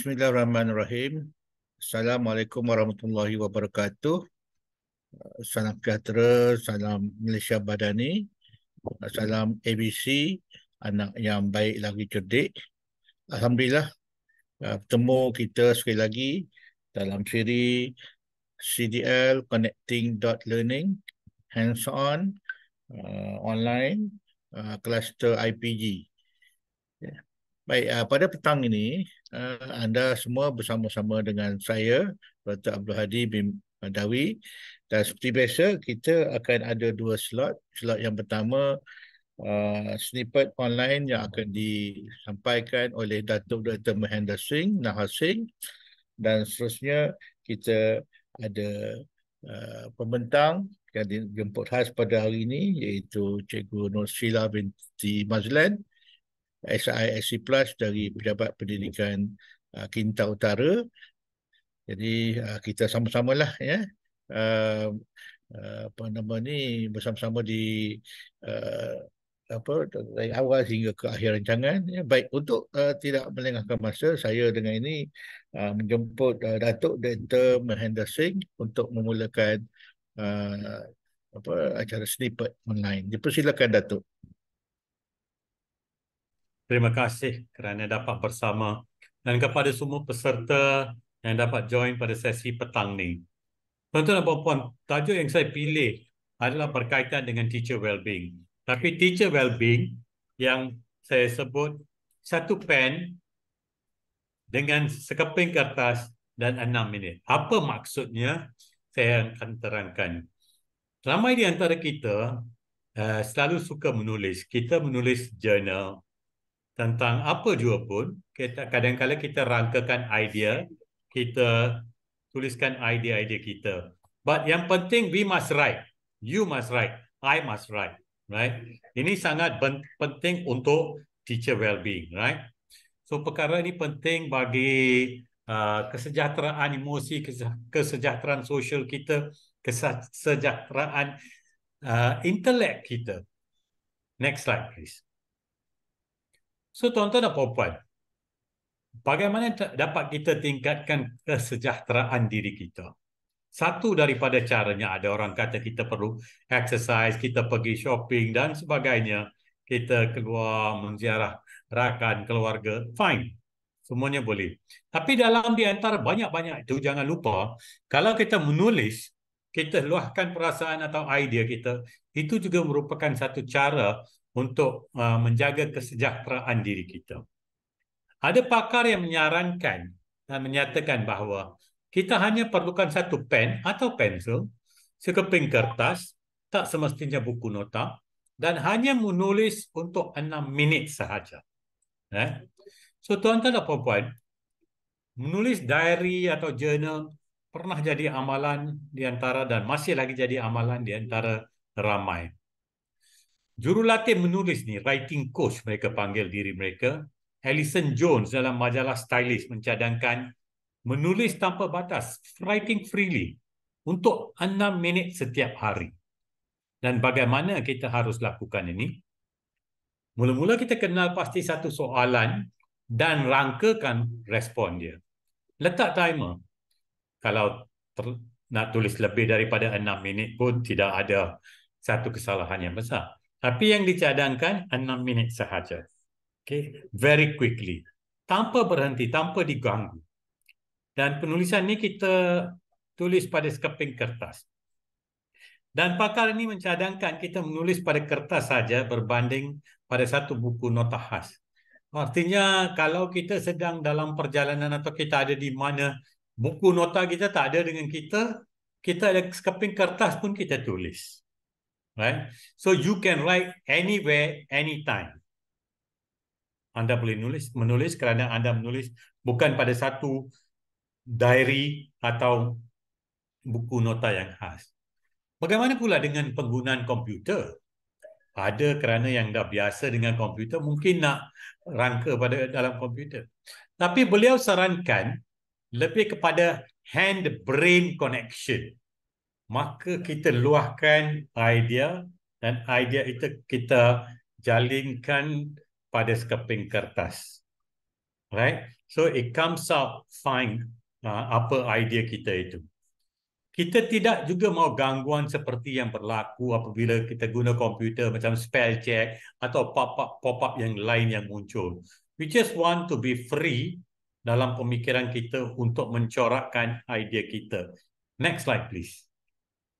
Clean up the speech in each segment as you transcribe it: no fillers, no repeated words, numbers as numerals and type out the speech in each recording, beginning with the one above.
Bismillahirrahmanirrahim. Assalamualaikum warahmatullahi wabarakatuh. Salam sejahtera, salam Malaysia Badani, salam ABC, anak yang baik lagi cerdik. Alhamdulillah, bertemu kita sekali lagi dalam siri CDL Connecting Dot Learning, hands-on, online, cluster IPG. Baik, pada petang ini, anda semua bersama-sama dengan saya, Dr. Abdul Hadi bin Dawi. Dan seperti biasa, kita akan ada dua slot. Slot yang pertama, snippet online yang akan disampaikan oleh Datuk Dr. Mahendra Singh Nahar Singh. Dan seterusnya, kita ada pembentang yang dijemput khas pada hari ini, iaitu Cikgu Nur Sheila binti Mazlan, SISC Plus dari Pejabat Pendidikan Kinta Utara. Jadi kita sama-samalah ya, apa nama ni, bersama-sama di dari awal hingga ke akhir rancangan ya. Baik, untuk tidak melengahkan masa, saya dengan ini menjemput Datuk Dr. Mahendra Singh untuk memulakan acara snippet online. Dipersilakan Datuk. Terima kasih kerana dapat bersama dan kepada semua peserta yang dapat join pada sesi petang ni. Tuan-tuan dan puan-puan, tajuk yang saya pilih adalah berkaitan dengan teacher well-being. Tapi teacher well-being yang saya sebut satu pen dengan sekeping kertas dan 6 minit. Apa maksudnya? Saya akan terangkan. Ramai di antara kita selalu suka menulis. Kita menulis journal tentang apa jua pun. Kadang-kadang kita rangkakan idea, kita tuliskan idea-idea kita. But yang penting, we must write. You must write. I must write. Right? Ini sangat penting untuk teacher well-being. Right? So, perkara ini penting bagi kesejahteraan emosi, kesejahteraan sosial kita, kesejahteraan intelek kita. Next slide, please. So, tuan-tuan dan puan-puan, bagaimana dapat kita tingkatkan kesejahteraan diri kita? Satu daripada caranya, ada orang kata kita perlu exercise, kita pergi shopping dan sebagainya. Kita keluar menziarah rakan, keluarga, fine. Semuanya boleh. Tapi dalam di antara banyak-banyak itu, jangan lupa, kalau kita menulis, kita luahkan perasaan atau idea kita, itu juga merupakan satu cara untuk menjaga kesejahteraan diri kita. Ada pakar yang menyarankan dan menyatakan bahawa kita hanya perlukan satu pen atau pensel, sekeping kertas, tak semestinya buku nota, dan hanya menulis untuk 6 minit sahaja. So, tuan-tuan dan puan-puan, menulis diary atau journal pernah jadi amalan di antara dan masih lagi jadi amalan di antara ramai. Jurulatih menulis ni, writing coach mereka panggil diri mereka. Alison Jones dalam majalah Stylist mencadangkan menulis tanpa batas, writing freely, untuk 6 minit setiap hari. Dan bagaimana kita harus lakukan ini? Mula-mula kita kenal pasti satu soalan dan rangkakan respon dia. Letak timer. Kalau nak tulis lebih daripada 6 minit pun tidak ada satu kesalahan yang besar. Tapi yang dicadangkan 6 minit sahaja. Okay, very quickly. Tanpa berhenti, tanpa diganggu. Dan penulisan ni kita tulis pada sekeping kertas. Dan pakar ini mencadangkan kita menulis pada kertas saja berbanding pada satu buku nota khas. Artinya kalau kita sedang dalam perjalanan atau kita ada di mana buku nota kita tak ada dengan kita, kita ada sekeping kertas pun kita tulis. Right? So you can write anywhere, anytime. Anda boleh menulis kerana anda menulis bukan pada satu diary atau buku nota yang khas. Bagaimana pula dengan penggunaan komputer? Ada kerana yang dah biasa dengan komputer mungkin nak rangka pada dalam komputer. Tapi beliau sarankan lebih kepada hand-brain connection. Maka kita luahkan idea dan idea itu kita jalinkan pada sekeping kertas. right? So it comes out fine apa idea kita itu. Kita tidak juga mau gangguan seperti yang berlaku apabila kita guna komputer macam spell check atau pop-up yang lain yang muncul. We just want to be free dalam pemikiran kita untuk mencorakkan idea kita. Next slide please.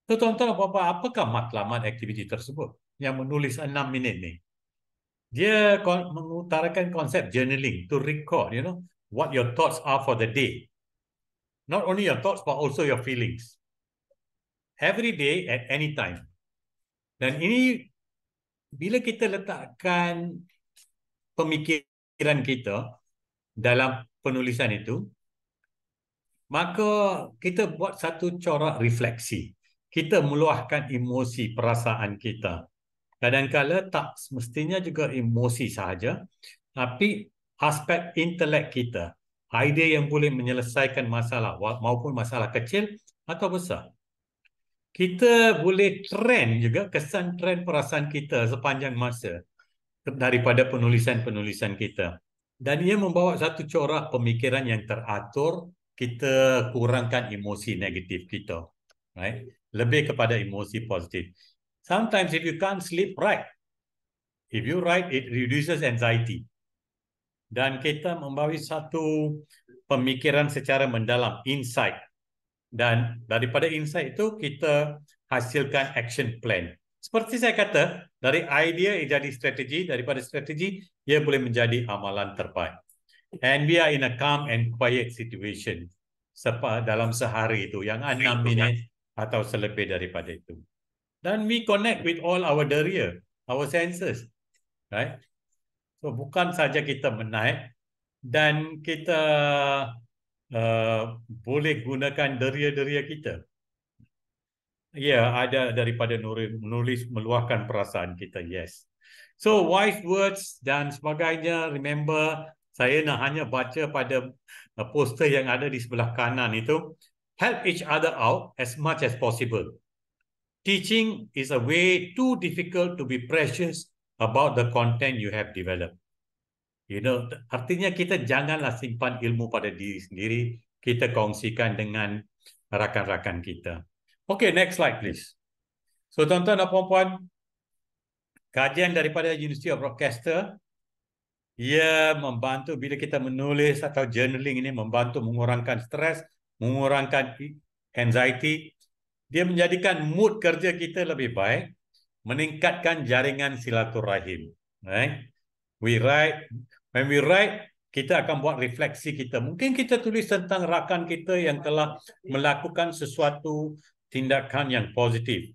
So, tuan-tuan apa apakah matlamat aktiviti tersebut yang menulis 6 minit ni? Dia mengutarakan konsep journaling to record, what your thoughts are for the day. Not only your thoughts but also your feelings. Every day at any time. Dan ini bila kita letakkan pemikiran kita dalam penulisan itu, maka kita buat satu corak refleksi. Kita meluahkan emosi, perasaan kita. Kadang-kadang tak semestinya juga emosi sahaja, tapi aspek intelek kita. Idea yang boleh menyelesaikan masalah maupun masalah kecil atau besar. Kita boleh trend juga, kesan trend perasaan kita sepanjang masa daripada penulisan-penulisan kita. Dan ia membawa satu corak pemikiran yang teratur, kita kurangkan emosi negatif kita. Right? Lebih kepada emosi positif. Sometimes if you can't sleep, write. If you write, it reduces anxiety. Dan kita membawa satu pemikiran secara mendalam, insight. Dan daripada insight itu kita hasilkan action plan. Seperti saya kata, dari idea ia jadi strategi, daripada strategi ia boleh menjadi amalan terbaik. And we are in a calm and quiet situation dalam sehari itu yang 6 minit atau selebih daripada itu. Dan we connect with all our deria, our senses, right? So bukan saja kita menaik dan kita boleh gunakan deria-deria kita. Ya, ada daripada menulis, meluahkan perasaan kita, yes. So, wise words dan sebagainya, remember, saya nak hanya baca pada poster yang ada di sebelah kanan itu. Help each other out as much as possible. Teaching is a way too difficult to be precious about the content you have developed. Artinya kita janganlah simpan ilmu pada diri sendiri, kita kongsikan dengan rakan-rakan kita. Okay, next slide please. So tuan-tuan dan puan-puan, kajian daripada University of Rochester, ia membantu bila kita menulis atau journaling ini membantu mengurangkan stres, mengurangkan anxiety. Dia menjadikan mood kerja kita lebih baik, meningkatkan jaringan silaturahim. Right? When we write, kita akan buat refleksi kita. Mungkin kita tulis tentang rakan kita yang telah melakukan sesuatu tindakan yang positif.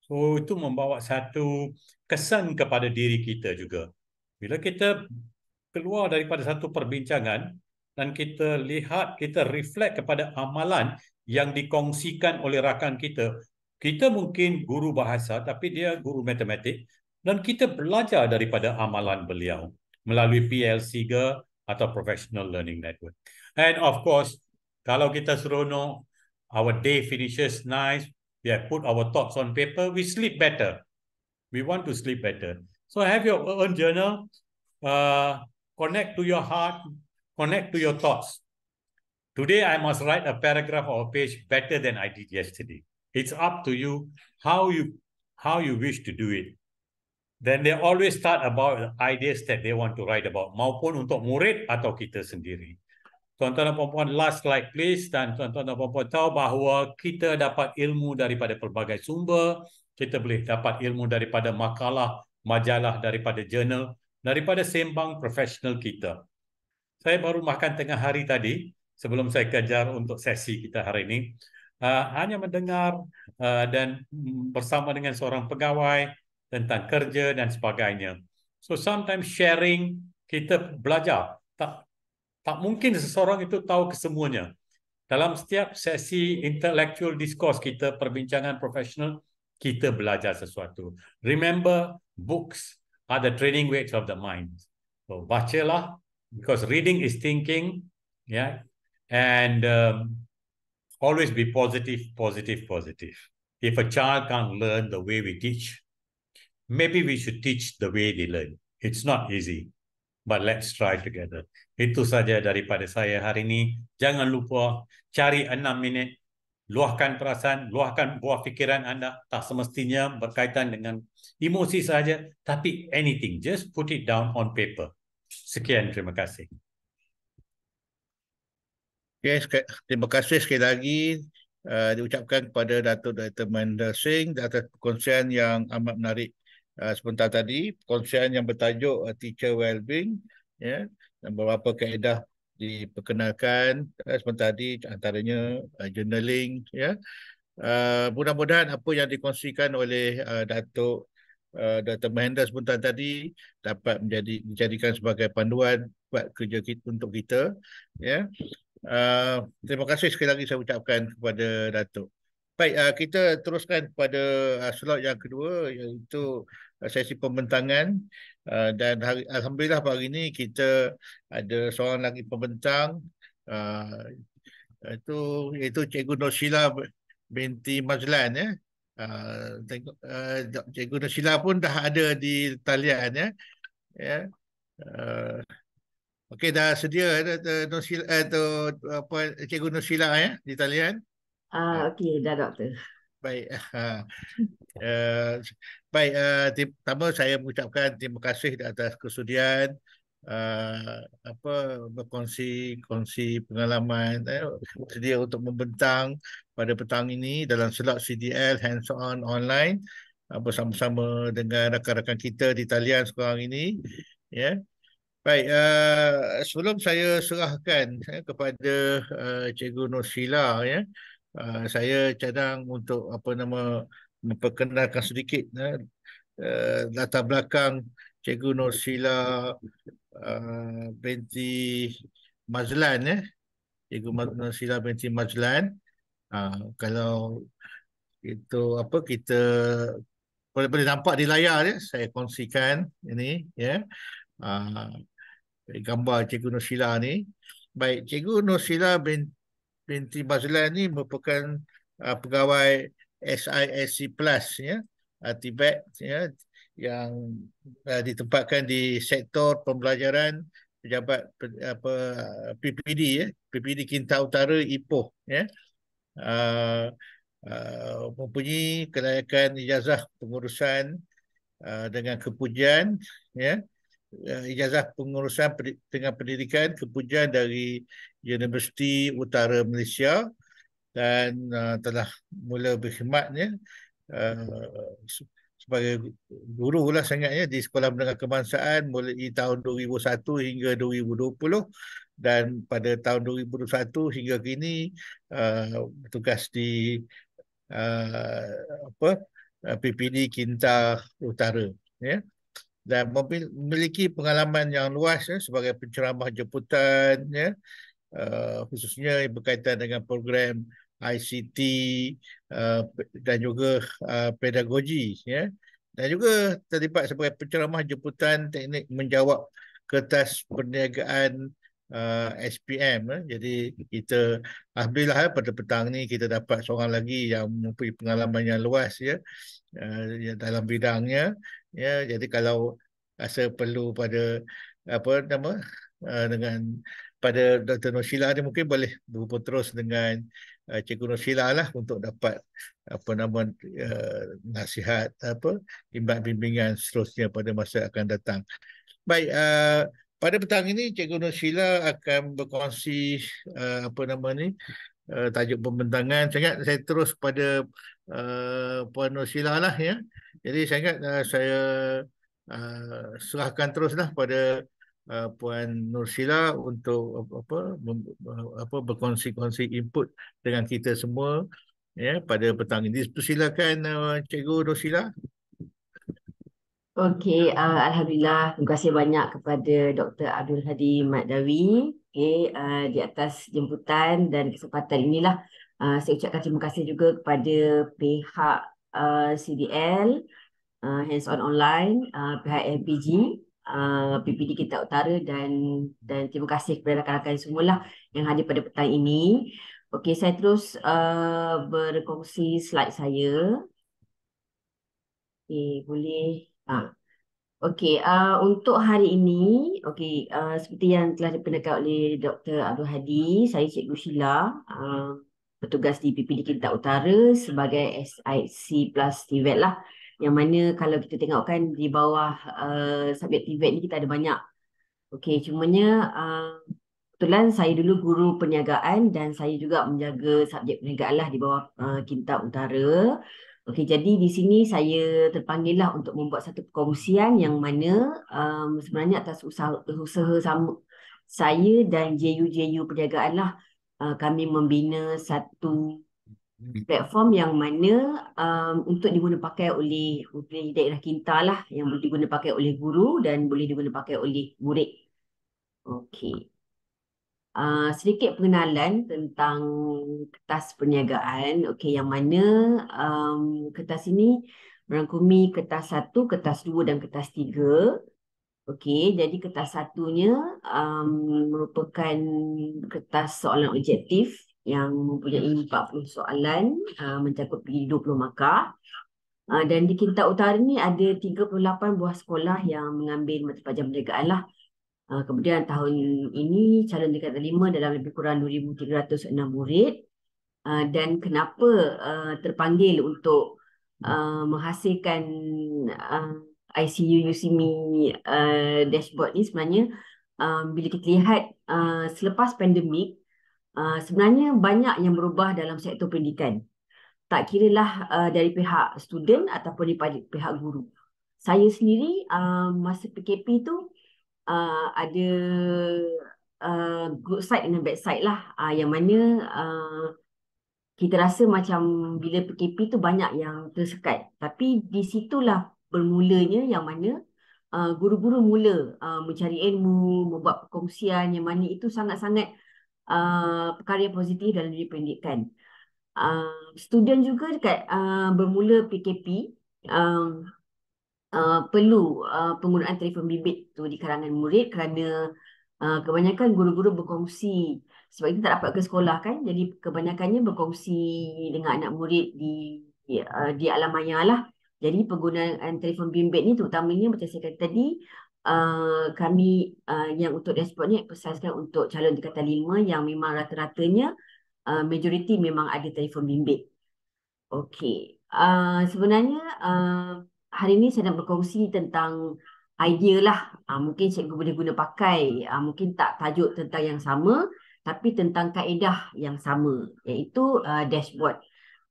So, itu membawa satu kesan kepada diri kita juga. Bila kita keluar daripada satu perbincangan dan kita lihat, kita reflect kepada amalan yang dikongsikan oleh rakan kita. Kita mungkin guru bahasa, tapi dia guru matematik dan kita belajar daripada amalan beliau melalui PLC atau Professional Learning Network. And of course, kalau kita seronok, our day finishes nice, we have put our thoughts on paper, we sleep better. We want to sleep better. So have your own journal, connect to your heart, connect to your thoughts. Today, I must write a paragraph or a page better than I did yesterday. It's up to you how you wish to do it. Then they always start about ideas that they want to write about, maupun untuk murid atau kita sendiri. Tuan-tuan dan puan-puan, last slide please. Dan tuan-tuan dan puan-puan tahu bahawa kita dapat ilmu daripada pelbagai sumber. Kita boleh dapat ilmu daripada makalah, majalah, daripada jurnal, daripada sembang profesional kita. Saya baru makan tengah hari tadi, sebelum saya kejar untuk sesi kita hari ini. Hanya mendengar dan bersama dengan seorang pegawai tentang kerja dan sebagainya. So sometimes sharing, kita belajar. Tak mungkin seseorang itu tahu kesemuanya. Dalam setiap sesi intellectual discourse kita, perbincangan profesional, kita belajar sesuatu. Remember, books are the training weights of the mind. So bacalah, because reading is thinking, yeah, and always be positive, positive, positive. If a child can't learn the way we teach, maybe we should teach the way they learn. It's not easy, but let's try together. Itu saja daripada saya hari ini. Jangan lupa cari 6 minit, luahkan perasaan, luahkan buah fikiran anda. Tak semestinya berkaitan dengan emosi saja, tapi anything. Just put it down on paper. Sekian, terima kasih. Okay, terima kasih sekali lagi diucapkan kepada Datuk Dr. Mahendra Singh atas perkongsian yang amat menarik sebentar tadi, perkongsian yang bertajuk Teacher Wellbeing, ya, dan beberapa kaedah diperkenalkan sebentar tadi, antaranya journaling, ya. Mudah-mudahan apa yang dikongsikan oleh Datuk Dr. Mahendra sebentar tadi dapat dijadikan sebagai panduan buat kerja kita, untuk kita, ya. Terima kasih sekali lagi saya ucapkan kepada Datuk. Baik, kita teruskan kepada slot yang kedua, iaitu sesi pembentangan. Dan Alhamdulillah pagi ini kita ada seorang lagi pembentang, uh, iaitu Cikgu Nur Sheila binti Mazlan, ya. Cikgu Nur Sheila pun dah ada di talian, ya. Ya. Uh, Okey, dah sedia Nur Sheila, Cikgu Nur Sheila, ya, di talian. Okey, dah doktor. Baik. Uh, Baik, pertama saya mengucapkan terima kasih atas kesudian berkongsi pengalaman, sedia untuk membentang pada petang ini dalam slot CDL hands-on online bersama-sama dengan rakan-rakan kita di talian sekarang ini, ya. Baik, sebelum saya serahkan kepada Cikgu Nur Sheila, ya, saya cadang untuk memperkenalkan sedikit latar belakang Cikgu Nur Sheila binti Mazlan, ya. Cikgu Nur Sheila binti Mazlan. Kalau itu kita boleh nampak di layar, ya, saya kongsikan ini, ya. Gambar Cikgu Nur Sheila ni. Baik, Cikgu Nur Sheila binti Mazlan ni merupakan pegawai SISC Plus, ya, Tibet, ya, yang ditempatkan di sektor pembelajaran pejabat PPD, ya, PPD Kinta Utara Ipoh, ya. Mempunyai kelayakan ijazah pengurusan dengan kepujian, ya, ijazah pengurusan dengan pendidikan kepujian dari Universiti Utara Malaysia, dan telah mula berkhidmatnya sebagai guru lah sangatnya di Sekolah Menengah Kebangsaan mulai tahun 2001 hingga 2020, dan pada tahun 2021 hingga kini bertugas di PPD Kinta Utara, ya. Dan memiliki pengalaman yang luas, ya, sebagai penceramah jemputan, ya, khususnya yang berkaitan dengan program ICT dan juga pedagogi, ya. Dan juga terlibat sebagai penceramah jemputan teknik menjawab kertas perniagaan SPM, ya. Jadi kita alhamdulillah, ya, pada petang ni kita dapat seorang lagi yang mempunyai pengalaman yang luas, ya, dalam bidangnya, ya. Jadi kalau rasa perlu pada dengan pada Dr. Nur Sheila ni, mungkin boleh berhubung terus dengan Cikgu Nur Sheila lah untuk dapat nasihat, bimbingan seterusnya pada masa akan datang. Baik, pada petang ini Cikgu Nur Sheila akan berkongsi tajuk pembentangan. Saya terus pada Puan Nur Sheila lah, ya. Jadi saya serahkan teruslah pada Puan Nur Sheila untuk berkongsi-kongsi input dengan kita semua, ya, pada petang ini. Persilakan Cikgu Nur Sheila. Okey, Alhamdulillah, terima kasih banyak kepada Dr. Abdul Hadi Maddawi, di atas jemputan dan kesempatan inilah. Saya ucapkan terima kasih juga kepada pihak CDL, Hands On Online, pihak LPG, PPD Kinta Utara, dan terima kasih kepada rakan-rakan semualah yang hadir pada petang ini. Okey, saya terus berkongsi slide saya. Okey, boleh. Okey, untuk hari ini, okey, seperti yang telah dipendekan oleh Dr. Abdul Hadi, saya Cikgu Sheila, bertugas di PPD Kintab Utara sebagai SIC plus TVET lah. Yang mana kalau kita tengokkan di bawah subjek TVET ni kita ada banyak. Okey, cumanya kebetulan saya dulu guru perniagaan dan saya juga menjaga subjek perniagaan lah di bawah Kintab Utara. Okey, jadi di sini saya terpanggil lah untuk membuat satu perkongsian yang mana sebenarnya atas usaha sama saya dan JU Perniagaan lah, kami membina satu platform yang mana untuk diguna pakai oleh daerah Kintab lah, yang boleh diguna pakai oleh guru dan boleh diguna pakai oleh murid. Okey. Sedikit pengenalan tentang kertas perniagaan. Okey, yang mana kertas ini merangkumi kertas 1, kertas 2 dan kertas 3. Okey, jadi kertas satunya merupakan kertas soalan objektif yang mempunyai 40 soalan, mencakup 20 markah. Dan di Kintab Utara ni ada 38 buah sekolah yang mengambil mata pelajaran perniagaan lah. Kemudian tahun ini calon tingkatan 5 dalam lebih kurang 2,306 murid. Dan kenapa terpanggil untuk menghasilkan ICU UCME dashboard ni sebenarnya bila kita lihat selepas pandemik, sebenarnya banyak yang berubah dalam sektor pendidikan. Tak kiralah dari pihak student ataupun daripada pihak guru. Saya sendiri masa PKP tu ada good side dan bad side lah, yang mana kita rasa macam bila PKP tu banyak yang tersekat, tapi di situlah bermulanya yang mana guru-guru mula mencari ilmu, membuat perkongsian yang mana itu sangat-sangat perkara yang positif dalam dunia pendidikan. Student juga dekat bermula PKP perlu penggunaan telefon bimbit tu di kalangan murid kerana kebanyakan guru-guru berkongsi sebab kita tak dapat ke sekolah kan, jadi kebanyakannya berkongsi dengan anak murid di alam maya lah. Jadi penggunaan telefon bimbit ni terutamanya macam saya kata tadi, kami yang untuk dashboard ni emphasizekan untuk calon tingkatan 5 yang memang rata-ratanya majoriti memang ada telefon bimbit. Okey, sebenarnya hari ini saya nak berkongsi tentang idea lah. Mungkin cikgu boleh guna pakai, mungkin tak tajuk tentang yang sama, tapi tentang kaedah yang sama, iaitu dashboard.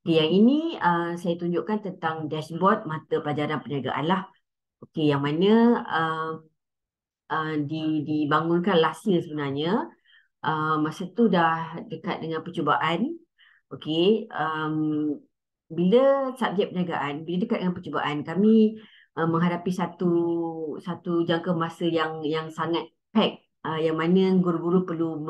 Okay, yang ini saya tunjukkan tentang dashboard mata pelajaran perniagaan lah. Okey, yang mana dibangunkan last year sebenarnya. Masa tu dah dekat dengan percubaan. Okey, bila subjek perniagaan, bila dekat dengan percubaan, kami menghadapi satu jangka masa yang sangat pack, yang mana guru-guru perlu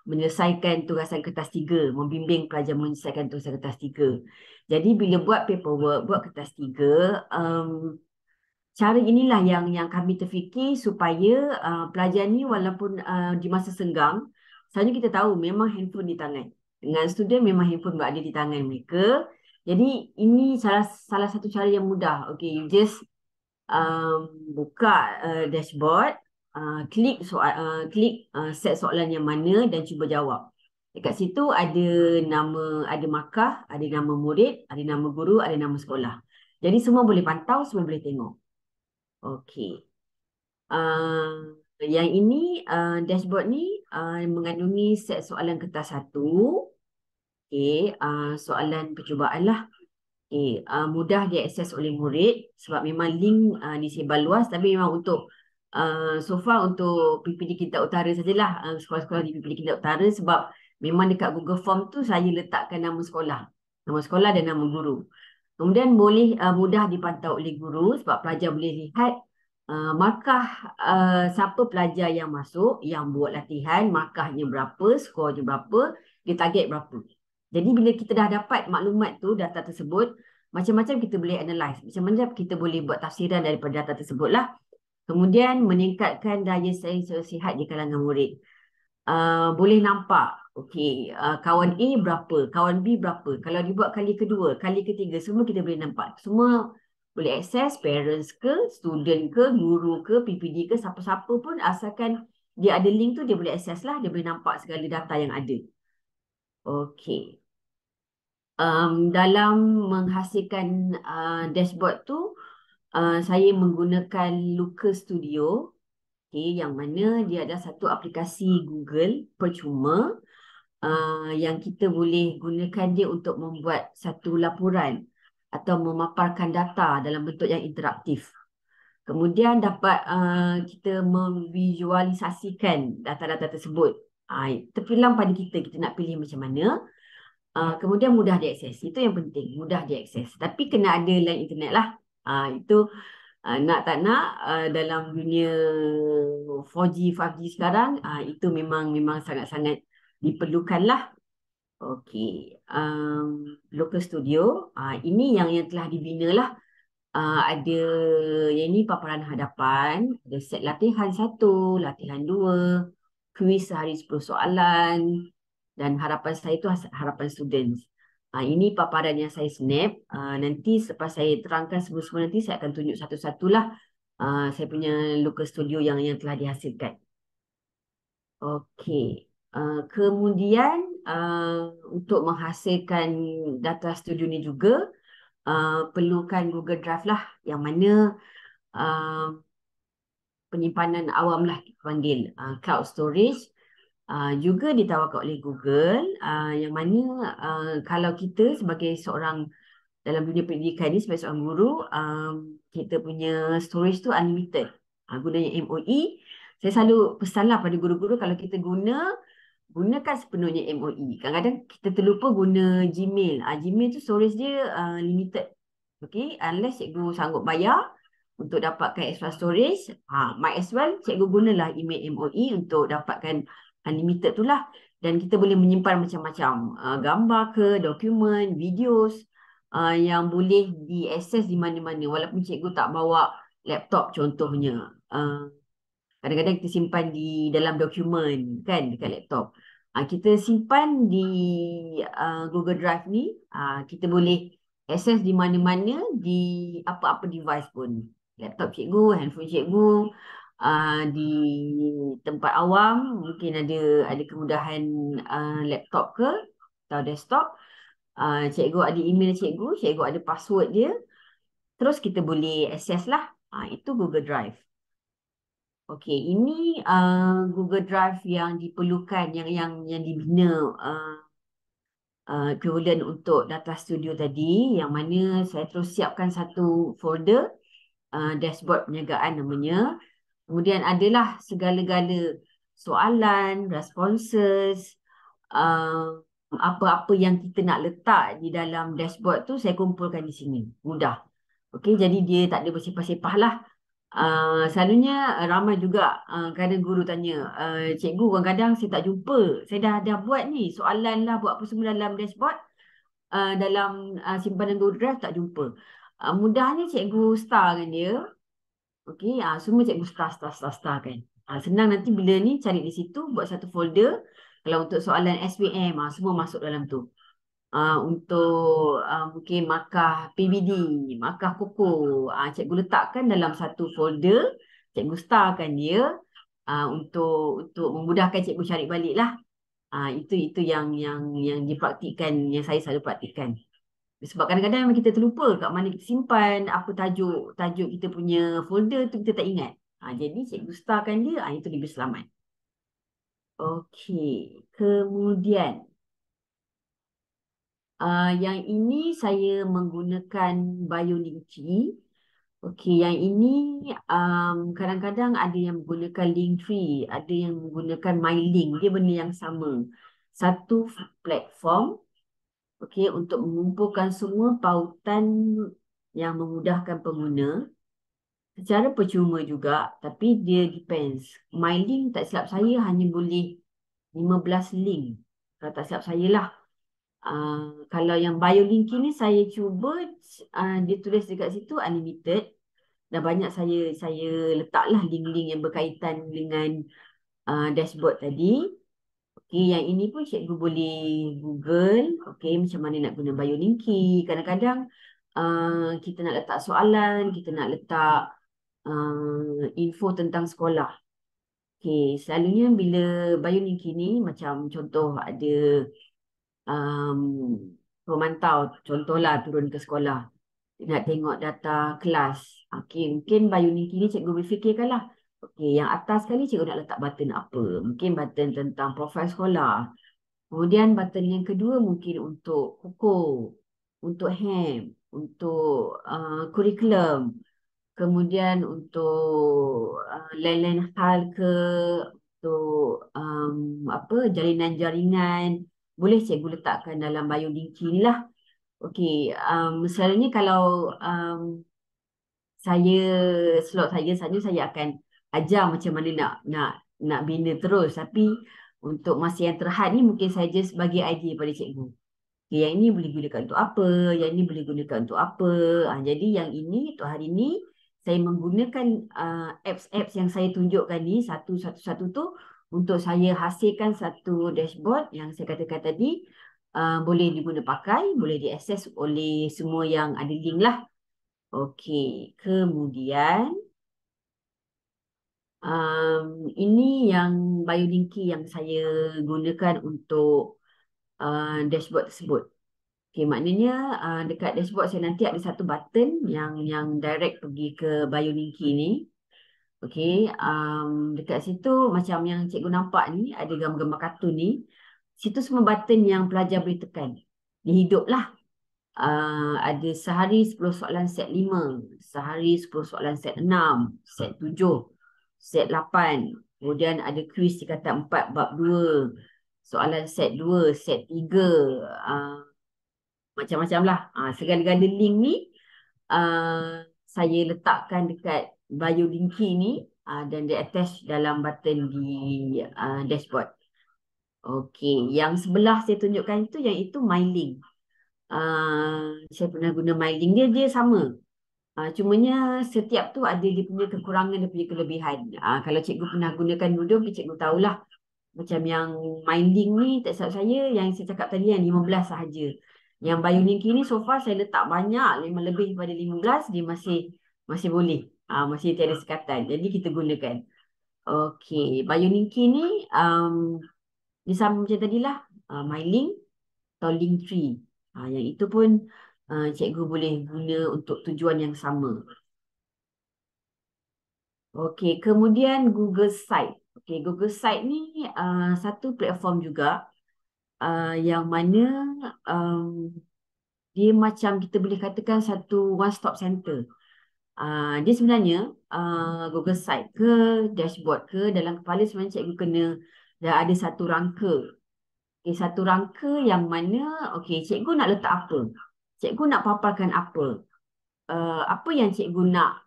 menyelesaikan tugasan kertas 3, membimbing pelajar menyelesaikan tugasan kertas 3. Jadi bila buat paperwork, buat kertas 3, cara inilah yang kami terfikir supaya pelajar ni walaupun di masa senggang, sebenarnya kita tahu memang handphone di tangan. Dengan student memang handphone berada di tangan mereka. Jadi ini salah satu cara yang mudah. Okay, you just buka dashboard, klik set soalan yang mana dan cuba jawab. Dekat situ ada nama, ada markah, ada nama murid, ada nama guru, ada nama sekolah. Jadi semua boleh pantau, semua boleh tengok. Okey. Yang ini dashboard ni mengandungi set soalan kertas 1. Okey, soalan percubaan lah. Okey, mudah diakses oleh murid sebab memang link disebar luas, tapi memang untuk so far untuk PPD Kintab Utara sajalah, sekolah-sekolah di PPD Kintab Utara, sebab memang dekat Google Form tu saya letakkan nama sekolah dan nama guru. Kemudian boleh mudah dipantau oleh guru sebab pelajar boleh lihat markah siapa pelajar yang masuk, yang buat latihan, markahnya berapa, skornya berapa, dia target berapa. Jadi bila kita dah dapat maklumat tu, data tersebut, macam-macam kita boleh analyse, macam-macam kita boleh buat tafsiran daripada data tersebut lah. Kemudian meningkatkan daya saing sihat di kalangan murid. Boleh nampak, okey, kawan A berapa, kawan B berapa. Kalau dibuat kali kedua, kali ketiga, semua kita boleh nampak. Semua boleh akses, parents ke, student ke, guru ke, PPD ke, siapa-siapa pun asalkan dia ada link tu dia boleh akses lah, dia boleh nampak segala data yang ada. Okey. Dalam menghasilkan dashboard tu, saya menggunakan Looker Studio, yang mana dia ada satu aplikasi Google percuma yang kita boleh gunakan dia untuk membuat satu laporan atau memaparkan data dalam bentuk yang interaktif. Kemudian dapat kita memvisualisasikan data-data tersebut. Terpulang pada kita nak pilih macam mana. Kemudian mudah diakses. Itu yang penting, mudah diakses. Tapi kena ada line internet lah. Itu nak tak nak dalam dunia 4G, 5G sekarang, itu memang sangat-sangat diperlukan lah. Okey, Local Studio, ini yang telah dibina lah. Ada yang ini paparan hadapan, ada set latihan 1, latihan 2, kuis sehari 10 soalan, dan harapan saya itu harapan students. Ini paparan yang saya snap. Nanti selepas saya terangkan semua-semua nanti saya akan tunjuk satu-satulah saya punya Local Studio yang telah dihasilkan. Okey. Kemudian untuk menghasilkan data studio ni juga perlukan Google Drive lah, yang mana penyimpanan awam lah kita panggil cloud storage. Juga ditawarkan oleh Google, yang mana kalau kita sebagai seorang dalam dunia pendidikan ni, sebagai seorang guru, kita punya storage tu unlimited. Gunanya MOE. Saya selalu pesanlah pada guru-guru, kalau kita gunakan sepenuhnya MOE. Kadang-kadang kita terlupa guna Gmail. Gmail tu storage dia limited. Okay, unless cikgu sanggup bayar untuk dapatkan extra storage, might as well cikgu gunalah email MOE untuk dapatkan unlimited tu lah. Dan kita boleh menyimpan macam-macam gambar ke, dokumen, videos yang boleh diakses di mana-mana walaupun cikgu tak bawa laptop contohnya. Kadang-kadang kita simpan di dalam dokumen kan, dekat laptop. Kita simpan di Google Drive ni, kita boleh akses di mana-mana, di apa-apa device pun. Laptop cikgu, handphone cikgu, di tempat awam mungkin ada kemudahan laptop ke atau desktop. Cikgu ada email cikgu ada password dia. Terus kita boleh akses lah. Itu Google Drive. Okey, ini Google Drive yang diperlukan, yang dibina equivalent untuk data studio tadi, yang mana saya terus siapkan satu folder dashboard perniagaan namanya. Kemudian adalah segala-gala soalan, responses, apa-apa yang kita nak letak di dalam dashboard tu saya kumpulkan di sini. Mudah. Okey, jadi dia tak ada bersepah-sepah lah. Selalunya ramai juga kadang guru tanya, cikgu kadang-kadang saya tak jumpa. Saya dah buat ni soalan lah, buat apa semua dalam dashboard, dalam simpanan Google Drive tak jumpa. Mudahnya cikgu starkan dia. Okey, semua cikgu star kan. Senang nanti bila ni cari di situ, buat satu folder. Kalau untuk soalan SPM, semua masuk dalam tu. Untuk mungkin markah PBD, markah KOKO, cikgu letakkan dalam satu folder, cikgu starkan dia untuk memudahkan cikgu cari balik lah. Itu yang dipraktikkan, yang saya selalu praktikkan. Sebab kadang-kadang kita terlupa kat mana kita simpan, apa tajuk kita punya folder tu kita tak ingat. Jadi cikgu starkan dia, itu lebih selamat. Okey, kemudian yang ini saya menggunakan BioLinktree. Okey, yang ini kadang-kadang ada yang menggunakan Linktree, ada yang menggunakan MyLink. Dia benda yang sama. Satu platform, okey, untuk mengumpulkan semua pautan yang memudahkan pengguna. Secara percuma juga, tapi dia depends. MyLink tak silap saya hanya boleh 15 link. Kalau tak silap saya lah. Kalau yang BioLink ini saya cuba dia tulis dekat situ unlimited. Dan banyak saya letaklah link-link yang berkaitan dengan dashboard tadi. Okey, yang ini pun cikgu boleh Google. Okey, macam mana nak guna BioLink. Kadang-kadang kita nak letak soalan, kita nak letak info tentang sekolah. Okay, selalunya bila Biolinki ni macam contoh ada pemantau, contohlah turun ke sekolah, nak tengok data kelas. Okay, mungkin Biolinki ni cikgu berfikirkanlah. Okay, yang atas sekali cikgu nak letak button apa? Mungkin button tentang profil sekolah. Kemudian button yang kedua mungkin untuk KUKU, untuk HAM, untuk kurikulum. Kemudian untuk lain-lain hal ke, untuk jalinan-jaringan, boleh cikgu letakkan dalam Biolinki ni lah. Okey, selalunya kalau slot saya saja saya akan ajar macam mana nak bina terus. Tapi untuk masa yang terhad ni mungkin saya just bagi idea pada cikgu. Okay, yang ini boleh gunakan untuk apa, yang ini boleh gunakan untuk apa. Jadi yang ini untuk hari ini saya menggunakan apps-apps yang saya tunjukkan ni satu-satu tu untuk saya hasilkan satu dashboard yang saya katakan tadi, boleh diguna pakai, boleh diakses oleh semua yang ada link lah. Okey, kemudian ini yang Biolinki yang saya gunakan untuk dashboard tersebut. Okay, maknanya dekat dashboard saya nanti ada satu button yang direct pergi ke Biolinki ni. Okay, dekat situ macam yang cikgu nampak ni, ada gambar-gambar kartun ni. Situ semua button yang pelajar boleh tekan. Dia hidup lah. Ada sehari 10 soalan set 5, sehari 10 soalan set 6, set 7, set 8. Kemudian ada kuis tingkatan 4 bab 2, soalan set 2, set 3, macam-macam lah. Segala-gala link ni saya letakkan dekat Biolinki ni dan dia attach dalam button di dashboard. Okey, yang sebelah saya tunjukkan itu, yang itu MyLink. Saya pernah guna MyLink, dia sama. Cumanya setiap tu ada dia punya kekurangan, dia punya kelebihan. Kalau cikgu pernah gunakan dulu, cikgu tahulah. Macam yang MyLink ni, tak silap saya, yang saya cakap tadi yang 15 sahaja. Yang Biolinki ni so far saya letak banyak, memang lebih daripada 15, dia masih boleh. Masih tiada sekatan. Jadi kita gunakan. Okey, Biolinki ni dia sama macam tadilah, MyLink atau Linktree. Yang itu pun cikgu boleh guna untuk tujuan yang sama. Okey, kemudian Google Site. Okey, Google Site ni satu platform juga yang mana dia macam kita boleh katakan satu one stop center. Dia sebenarnya Google Site ke dashboard ke, dalam kepala sebenarnya cikgu kena dah ada satu rangka. Okay, satu rangka yang mana cikgu nak letak apa, cikgu nak paparkan apa yang cikgu nak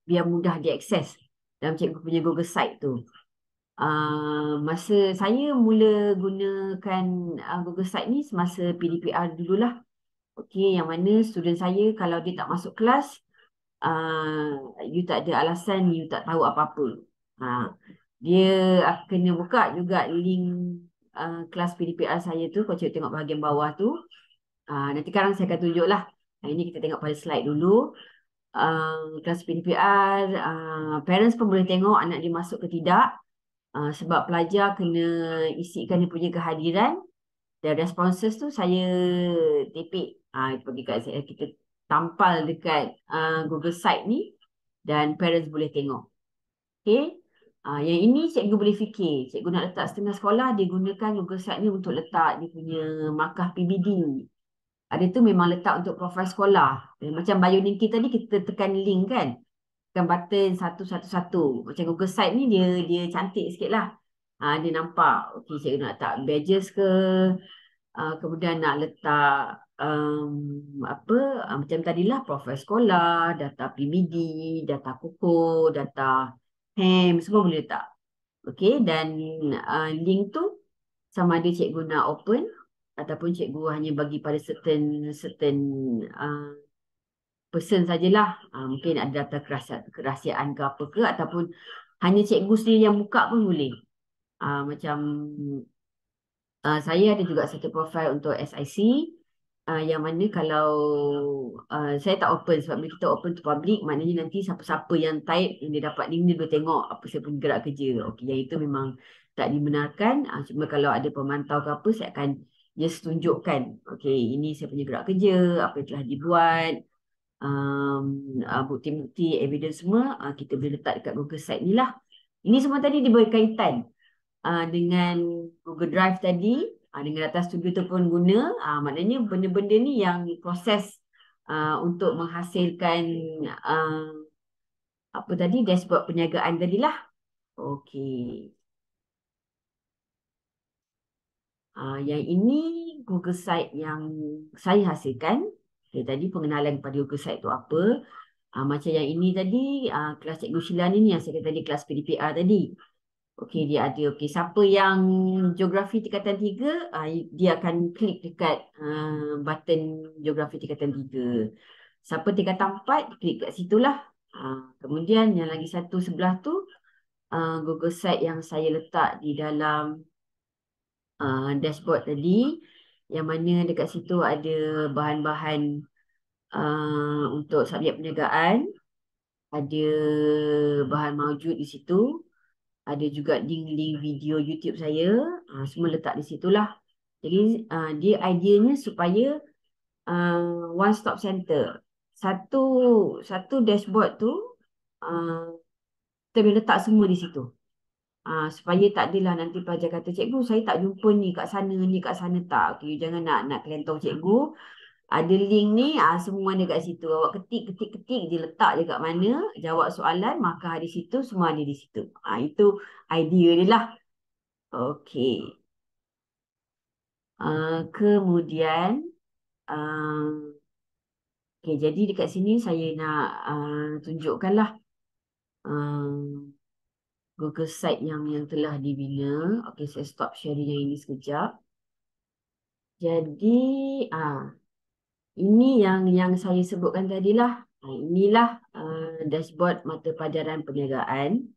biar mudah diakses dalam cikgu punya Google Site tu. Masa saya mula gunakan Google Site ni semasa PDPR dululah. Okey, yang mana student saya kalau dia tak masuk kelas, you tak ada alasan, you tak tahu apa-apa. Dia kena buka juga link kelas PDPR saya tu. Kalau cikgu tengok bahagian bawah tu, nanti sekarang saya akan tunjuklah. Ini kita tengok pada slide dulu. Kelas PDPR, parents pun boleh tengok anak dia masuk ke tidak. Sebab pelajar kena isikan dia punya kehadiran. Dan responses tu saya tipik. Kita tampal dekat Google Site ni dan parents boleh tengok. Okay. Yang ini cikgu boleh fikir. Cikgu nak letak setengah sekolah, dia gunakan Google Site ni untuk letak dia punya markah PBD. Ada tu memang letak untuk profil sekolah. Macam Biolinki tadi kita tekan link kan. Tekan button satu-satu. Macam Google Site ni dia cantik sikit lah. Dia nampak. Okay, cikgu nak letak badges ke. Kemudian nak letak macam tadilah profil sekolah, data PBD, data KUKU, data HAM, semua boleh letak. Okey, dan link tu sama ada cikgu nak open ataupun cikgu hanya bagi pada certain person sajalah. Mungkin ada data kerahsiaan ke apa ke, ataupun hanya cikgu sendiri yang buka pun boleh. Macam saya ada juga satu profil untuk SIC. yang mana kalau saya tak open, sebab bila kita open to public, maknanya nanti siapa-siapa yang type yang dia dapat link, dia boleh tengok apa saya punya gerak kerja. Okey, yang itu memang tak dibenarkan. Cuma kalau ada pemantau ke apa, saya akan just tunjukkan, okey, ini saya punya gerak kerja, apa yang telah dibuat, bukti-bukti, evidence semua, kita boleh letak dekat Google Site ni lah. Ini semua tadi dia berkaitan dengan Google Drive tadi, dengan data studio tu pun guna. Maknanya benda-benda ni yang proses untuk menghasilkan apa tadi, dashboard perniagaan tadilah. Okey. Yang ini Google Site yang saya hasilkan. Okay, tadi pengenalan kepada Google Site tu apa. Macam yang ini tadi, kelas Cikgu Sheila ni yang saya kata tadi, kelas PDPR tadi. Okey, dia ada. Okey, siapa yang geografi tingkatan 3, dia akan klik dekat button geografi tingkatan 3. Siapa tingkatan 4, klik kat situlah. Kemudian yang lagi satu sebelah tu, Google Site yang saya letak di dalam dashboard tadi, yang mana dekat situ ada bahan-bahan untuk subjek perniagaan, ada bahan maujud di situ, ada juga link-link video YouTube saya, semua letak di situlah. Jadi dia ideanya supaya one stop center. Satu dashboard tu kita boleh letak semua di situ. Supaya tak adalah nanti pelajar kata, cikgu saya tak jumpa ni kat sana, ni kat sana, tak. Okay, jangan nak kelentong cikgu. Ada link ni, semua ada kat situ. Awak ketik, dia letak je kat mana, jawab soalan, maka di situ, semua ada di situ. Itu idea dia lah. Okey. Kemudian, okay, jadi dekat sini saya nak tunjukkanlah Google Site yang telah dibina. Okey, saya stop sharing yang ini sekejap. Jadi, ini yang saya sebutkan tadilah. Inilah dashboard mata pelajaran perniagaan.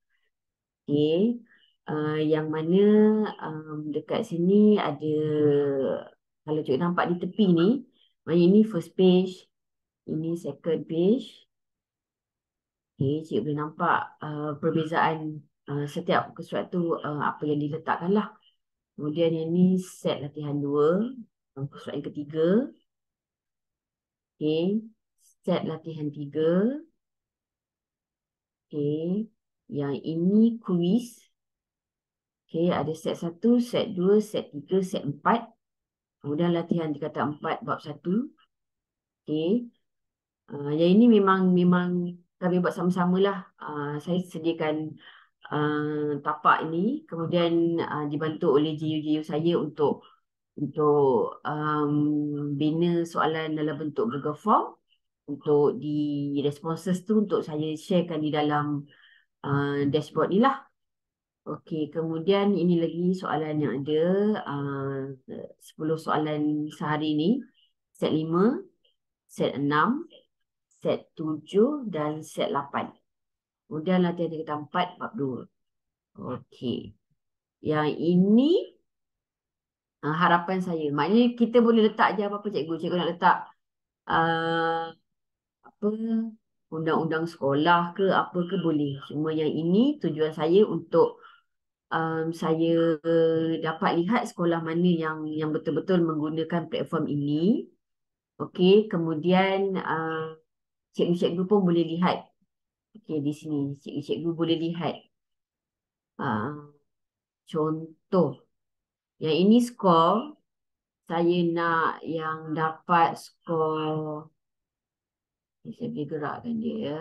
Okey. Yang mana dekat sini ada, kalau cikgu nampak di tepi ni, ini first page, ini second page. Okay, cikgu boleh nampak perbezaan setiap sesuatu apa yang diletakkan lah. Kemudian yang ni set latihan 2, soalan yang ketiga. Okay, set latihan 3. Okay, yang ini quiz. Okay, ada set 1, set 2, set 3, set 4. Kemudian latihan tingkatan 4 bab 1. Okay, yang ini memang kami buat sama-sama lah. Saya sediakan tapak ini, kemudian dibantu oleh JU saya untuk bina soalan dalam bentuk Google Form untuk di responses tu untuk saya sharekan di dalam dashboard ni lah. Okey, kemudian ini lagi soalan yang ada 10 soalan sehari ni, set 5, set 6, set 7 dan set 8. Kemudian latihan tingkatan 4 bab 2. Okey. Yang ini harapan saya. Maknanya kita boleh letak je apa-apa cikgu. Cikgu nak letak apa, undang-undang sekolah ke apa ke boleh. Cuma yang ini tujuan saya untuk saya dapat lihat sekolah mana yang betul-betul menggunakan platform ini. Okey, kemudian cikgu-cikgu pun boleh lihat. Okey, di sini cikgu-cikgu boleh lihat contoh. Yang ini skor. Saya nak yang dapat skor. Saya boleh gerakkan dia ya.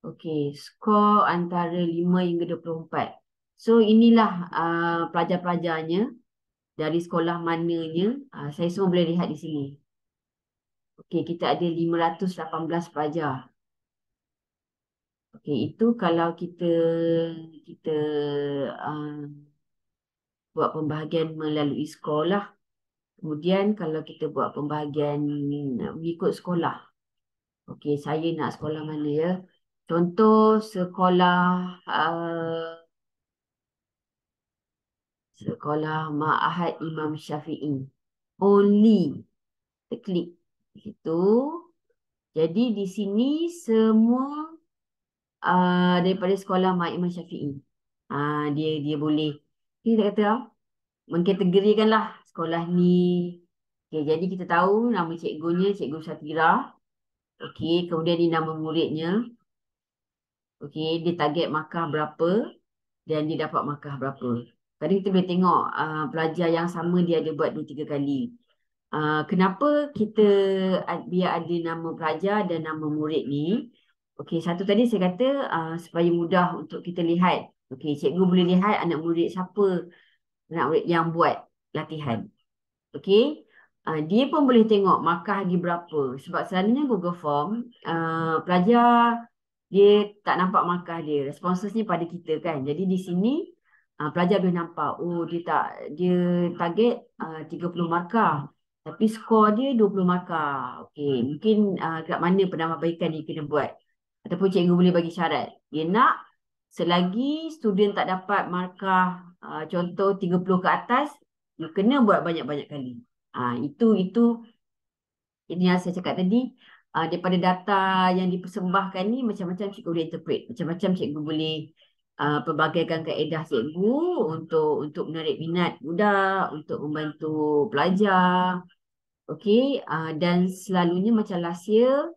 Okey, skor antara 5 hingga 24. So inilah pelajar-pelajarnya dari sekolah mananya. Saya semua boleh lihat di sini. Okey, kita ada 518 pelajar. Okey, itu kalau kita buat pembahagian melalui sekolah. Kemudian kalau kita buat pembahagian mengikut sekolah. Okey, saya nak sekolah mana ya? Contoh sekolah Ma'ahad Imam Syafi'i. only. Kita klik situ. Jadi di sini semua daripada sekolah Mak Iman Syafi'i. Dia boleh. Kita kata mengkategorikanlah sekolah ni. Okay, jadi kita tahu nama cikgunya, Cikgu Syatira. Okey, kemudian ni nama muridnya. Okey, dia target markah berapa dan dia dapat markah berapa. Tadi kita boleh tengok pelajar yang sama dia ada buat 2-3 kali. Kenapa kita biar ada nama pelajar dan nama murid ni? Okey, satu tadi saya kata supaya mudah untuk kita lihat. Okey, cikgu boleh lihat anak murid siapa anak murid yang buat latihan. Okey. Dia pun boleh tengok markah lagi berapa. Sebab selalunya Google Form, pelajar dia tak nampak markah dia. Responsesnya pada kita kan. Jadi di sini pelajar boleh nampak, oh dia target 30 markah. Tapi skor dia 20 markah. Okey, mungkin kat mana penambahbaikan dia kena buat. Ataupun cikgu boleh bagi syarat. Dia nak selagi student tak dapat markah contoh 30 ke atas, dia kena buat banyak-banyak kali. Itu ini yang saya cakap tadi. Daripada data yang dipersembahkan ni, macam-macam cikgu boleh interpret. Macam-macam cikgu boleh pelbagaikan kaedah cikgu untuk menarik minat budak, untuk membantu pelajar. Okey, dan selalunya macam last year,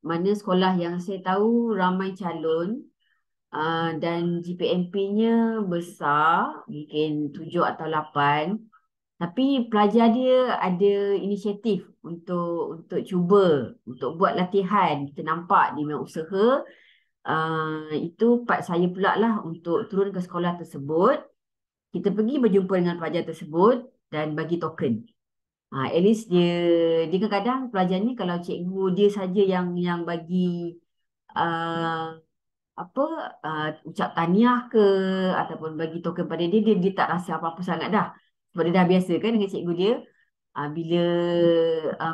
mana sekolah yang saya tahu ramai calon dan GPMP-nya besar, mungkin 7 atau 8. Tapi pelajar dia ada inisiatif untuk cuba, untuk buat latihan. Kita nampak dia memang usaha. Itu part saya pula lah untuk turun ke sekolah tersebut. Kita pergi berjumpa dengan pelajar tersebut dan bagi token. At least dia kadang-kadang pelajar ni kalau cikgu dia saja yang bagi ucap tahniah ke ataupun bagi token pada dia tak rasa apa-apa sangat dah. Sebab dia dah biasa kan dengan cikgu dia. Bila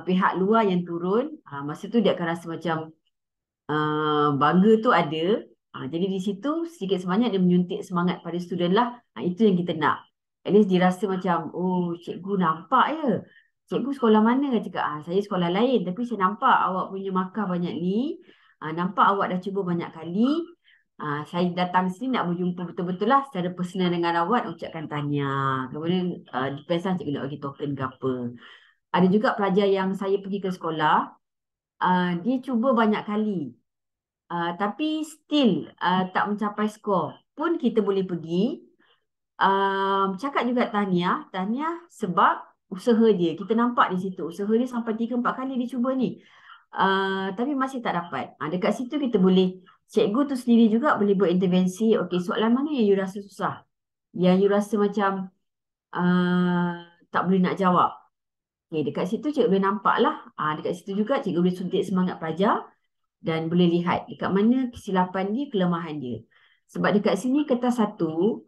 pihak luar yang turun, masa tu dia akan rasa macam bangga tu ada. Jadi di situ sedikit sebanyak dia menyuntik semangat pada student lah. Itu yang kita nak. At least dia rasa macam, oh cikgu nampak ya. Cikgu sekolah mana? Dia cakap, saya sekolah lain. Tapi saya nampak awak punya markah banyak ni. Nampak awak dah cuba banyak kali. Saya datang sini nak berjumpa betul-betul lah secara personal dengan awak, ucapkan tahniah. Kemudian depends lah cikgu nak bagi token ke apa. Ada juga pelajar yang saya pergi ke sekolah, dia cuba banyak kali. Tapi still tak mencapai skor. Pun kita boleh pergi cakap juga tahniah sebab usaha dia. Kita nampak di situ usaha dia sampai 3-4 kali dia cuba ni. Tapi masih tak dapat. Dekat situ kita boleh, cikgu tu sendiri juga boleh buat intervensi. Okey, soalan mana yang you rasa susah? Yang you rasa macam tak boleh nak jawab. Okay, dekat situ cikgu boleh nampak lah. Dekat situ juga cikgu boleh suntik semangat pelajar dan boleh lihat dekat mana kesilapan dia, kelemahan dia. Sebab dekat sini kertas satu,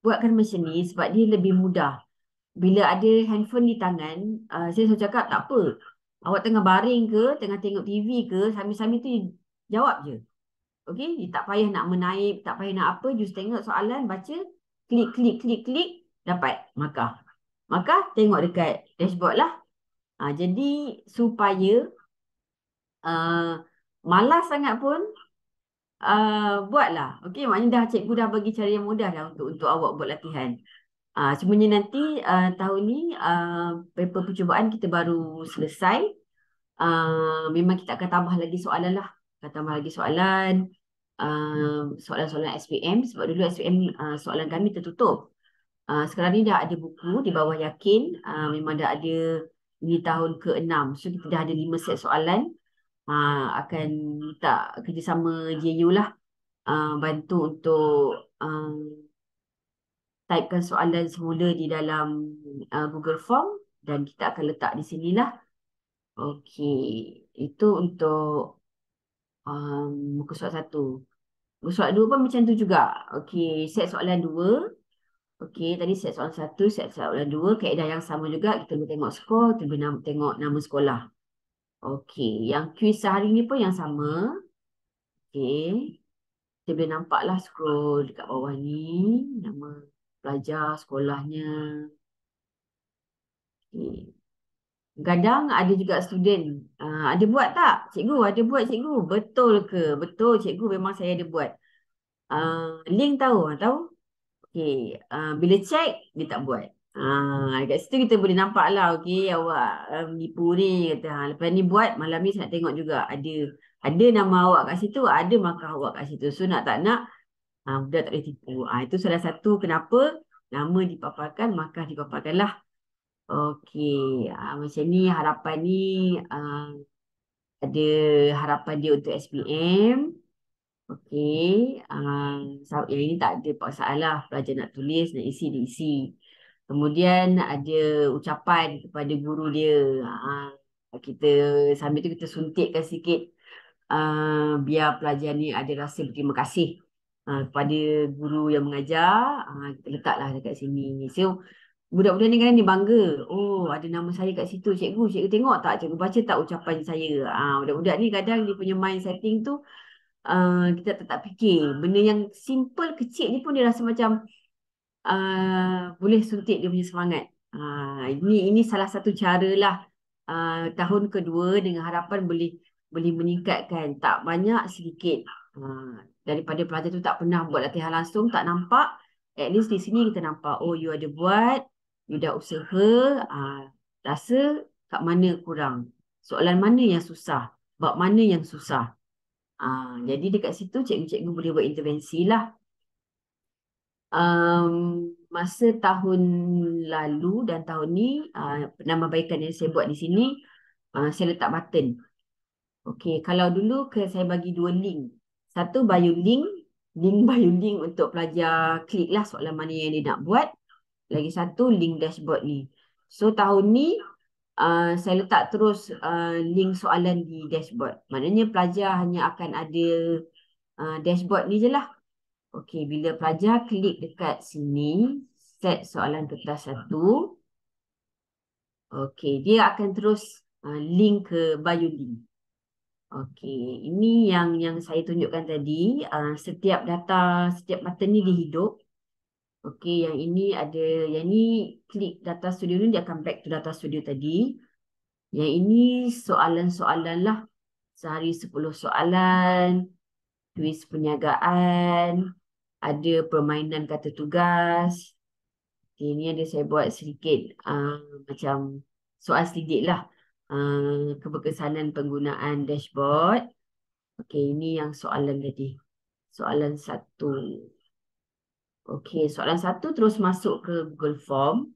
buatkan macam ni sebab dia lebih mudah. Bila ada handphone di tangan, saya selalu cakap tak apa. Awak tengah baring ke, tengah tengok TV ke, sambil-sambil tu jawab je. Okey, tak payah nak menaip, tak payah nak apa, just tengok soalan, baca, klik, dapat markah. Maka tengok dekat dashboard lah. Jadi supaya malas sangat pun buatlah. Okey, maknanya cikgu dah bagi cara yang mudah dah untuk awak buat latihan. Cumanya nanti tahun ni paper percubaan kita baru selesai. Memang kita akan tambah lagi soalan lah. Akan tambah lagi soalan. Soalan-soalan SPM. Sebab dulu SPM soalan kami tertutup. Sekarang ni dah ada buku di bawah yakin. Memang dah ada, ini tahun ke-6. So kita dah ada 5 set soalan. Akan minta kerjasama JU lah. Bantu untuk typekan soalan semula di dalam Google Form. Dan kita akan letak di sinilah. Okey. Itu untuk muka soal 1. Muka soal 2 pun macam tu juga. Okey. Set soalan 2. Okey, tadi set soalan 1, set soalan 2, kaedah yang sama juga. Kita boleh tengok skor, kita boleh tengok nama sekolah. Okey, yang kuis sehari ni pun yang sama. Okey, kita boleh nampaklah scroll dekat bawah ni, nama pelajar, sekolahnya. Okay. Kadang ada juga student. Ada buat tak? Cikgu, ada buat cikgu. Betul ke? Betul cikgu, memang saya ada buat. Link tahu? Tahu? Okay. Bila check, dia tak buat. Kat situ kita boleh nampak lah. Okay, awak nipu ni. Kata, lepas ni buat, malam ni saya nak tengok juga. Ada nama awak kat situ, ada markah awak kat situ. So nak tak nak, budak tak boleh tipu. Itu salah satu kenapa nama dipaparkan, markah dipaparkan lah. Okey, macam ni harapan ni ada harapan dia untuk SPM. Okey, yang ini tak ada paksaan lah. Pelajar nak tulis, nak isi, diisi. Kemudian ada ucapan kepada guru dia. Kita sambil tu kita suntikkan sikit biar pelajar ni ada rasa berterima kasih kepada guru yang mengajar. Kita letaklah dekat sini. So, budak-budak ni kadang dia bangga. Oh, ada nama saya kat situ. Cikgu tengok tak? Cikgu baca tak ucapan saya? Budak-budak ni kadang dia punya mind setting tu kita tak fikir. Benda yang simple, kecil ni pun dia rasa macam boleh suntik dia punya semangat. Ini salah satu cara lah tahun kedua dengan harapan boleh meningkatkan. Tak banyak, sedikit. Daripada pelajar tu tak pernah buat latihan langsung, tak nampak. At least di sini kita nampak, oh you ada buat, you dah usaha, rasa kat mana kurang. Soalan mana yang susah, bab mana yang susah. Jadi dekat situ cikgu-cikgu boleh buat intervensi lah. Masa tahun lalu dan tahun ni, penambahbaikan yang saya buat di sini, saya letak button. Okey, kalau dulu saya bagi 2 link. Satu bio link untuk pelajar klik lah soalan mana yang dia nak buat. Lagi satu link dashboard ni. So tahun ni saya letak terus link soalan di dashboard. Maknanya pelajar hanya akan ada dashboard ni je lah. Okey, bila pelajar klik dekat sini, set soalan kertas 1. Okey, dia akan terus link ke bio link. Okey, ini yang saya tunjukkan tadi. Setiap data, setiap button ni dihidup. Okey, yang ini ada, yang ni klik data studio ni, dia akan back to data studio tadi. Yang ini soalan-soalan lah. Sehari 10 soalan, kuis perniagaan, ada permainan kata tugas. Okay, ini ada saya buat sedikit macam soal selidik lah. Keberkesanan penggunaan dashboard. Okey, ini yang soalan tadi. Soalan 1. Okey, soalan 1 terus masuk ke Google Form.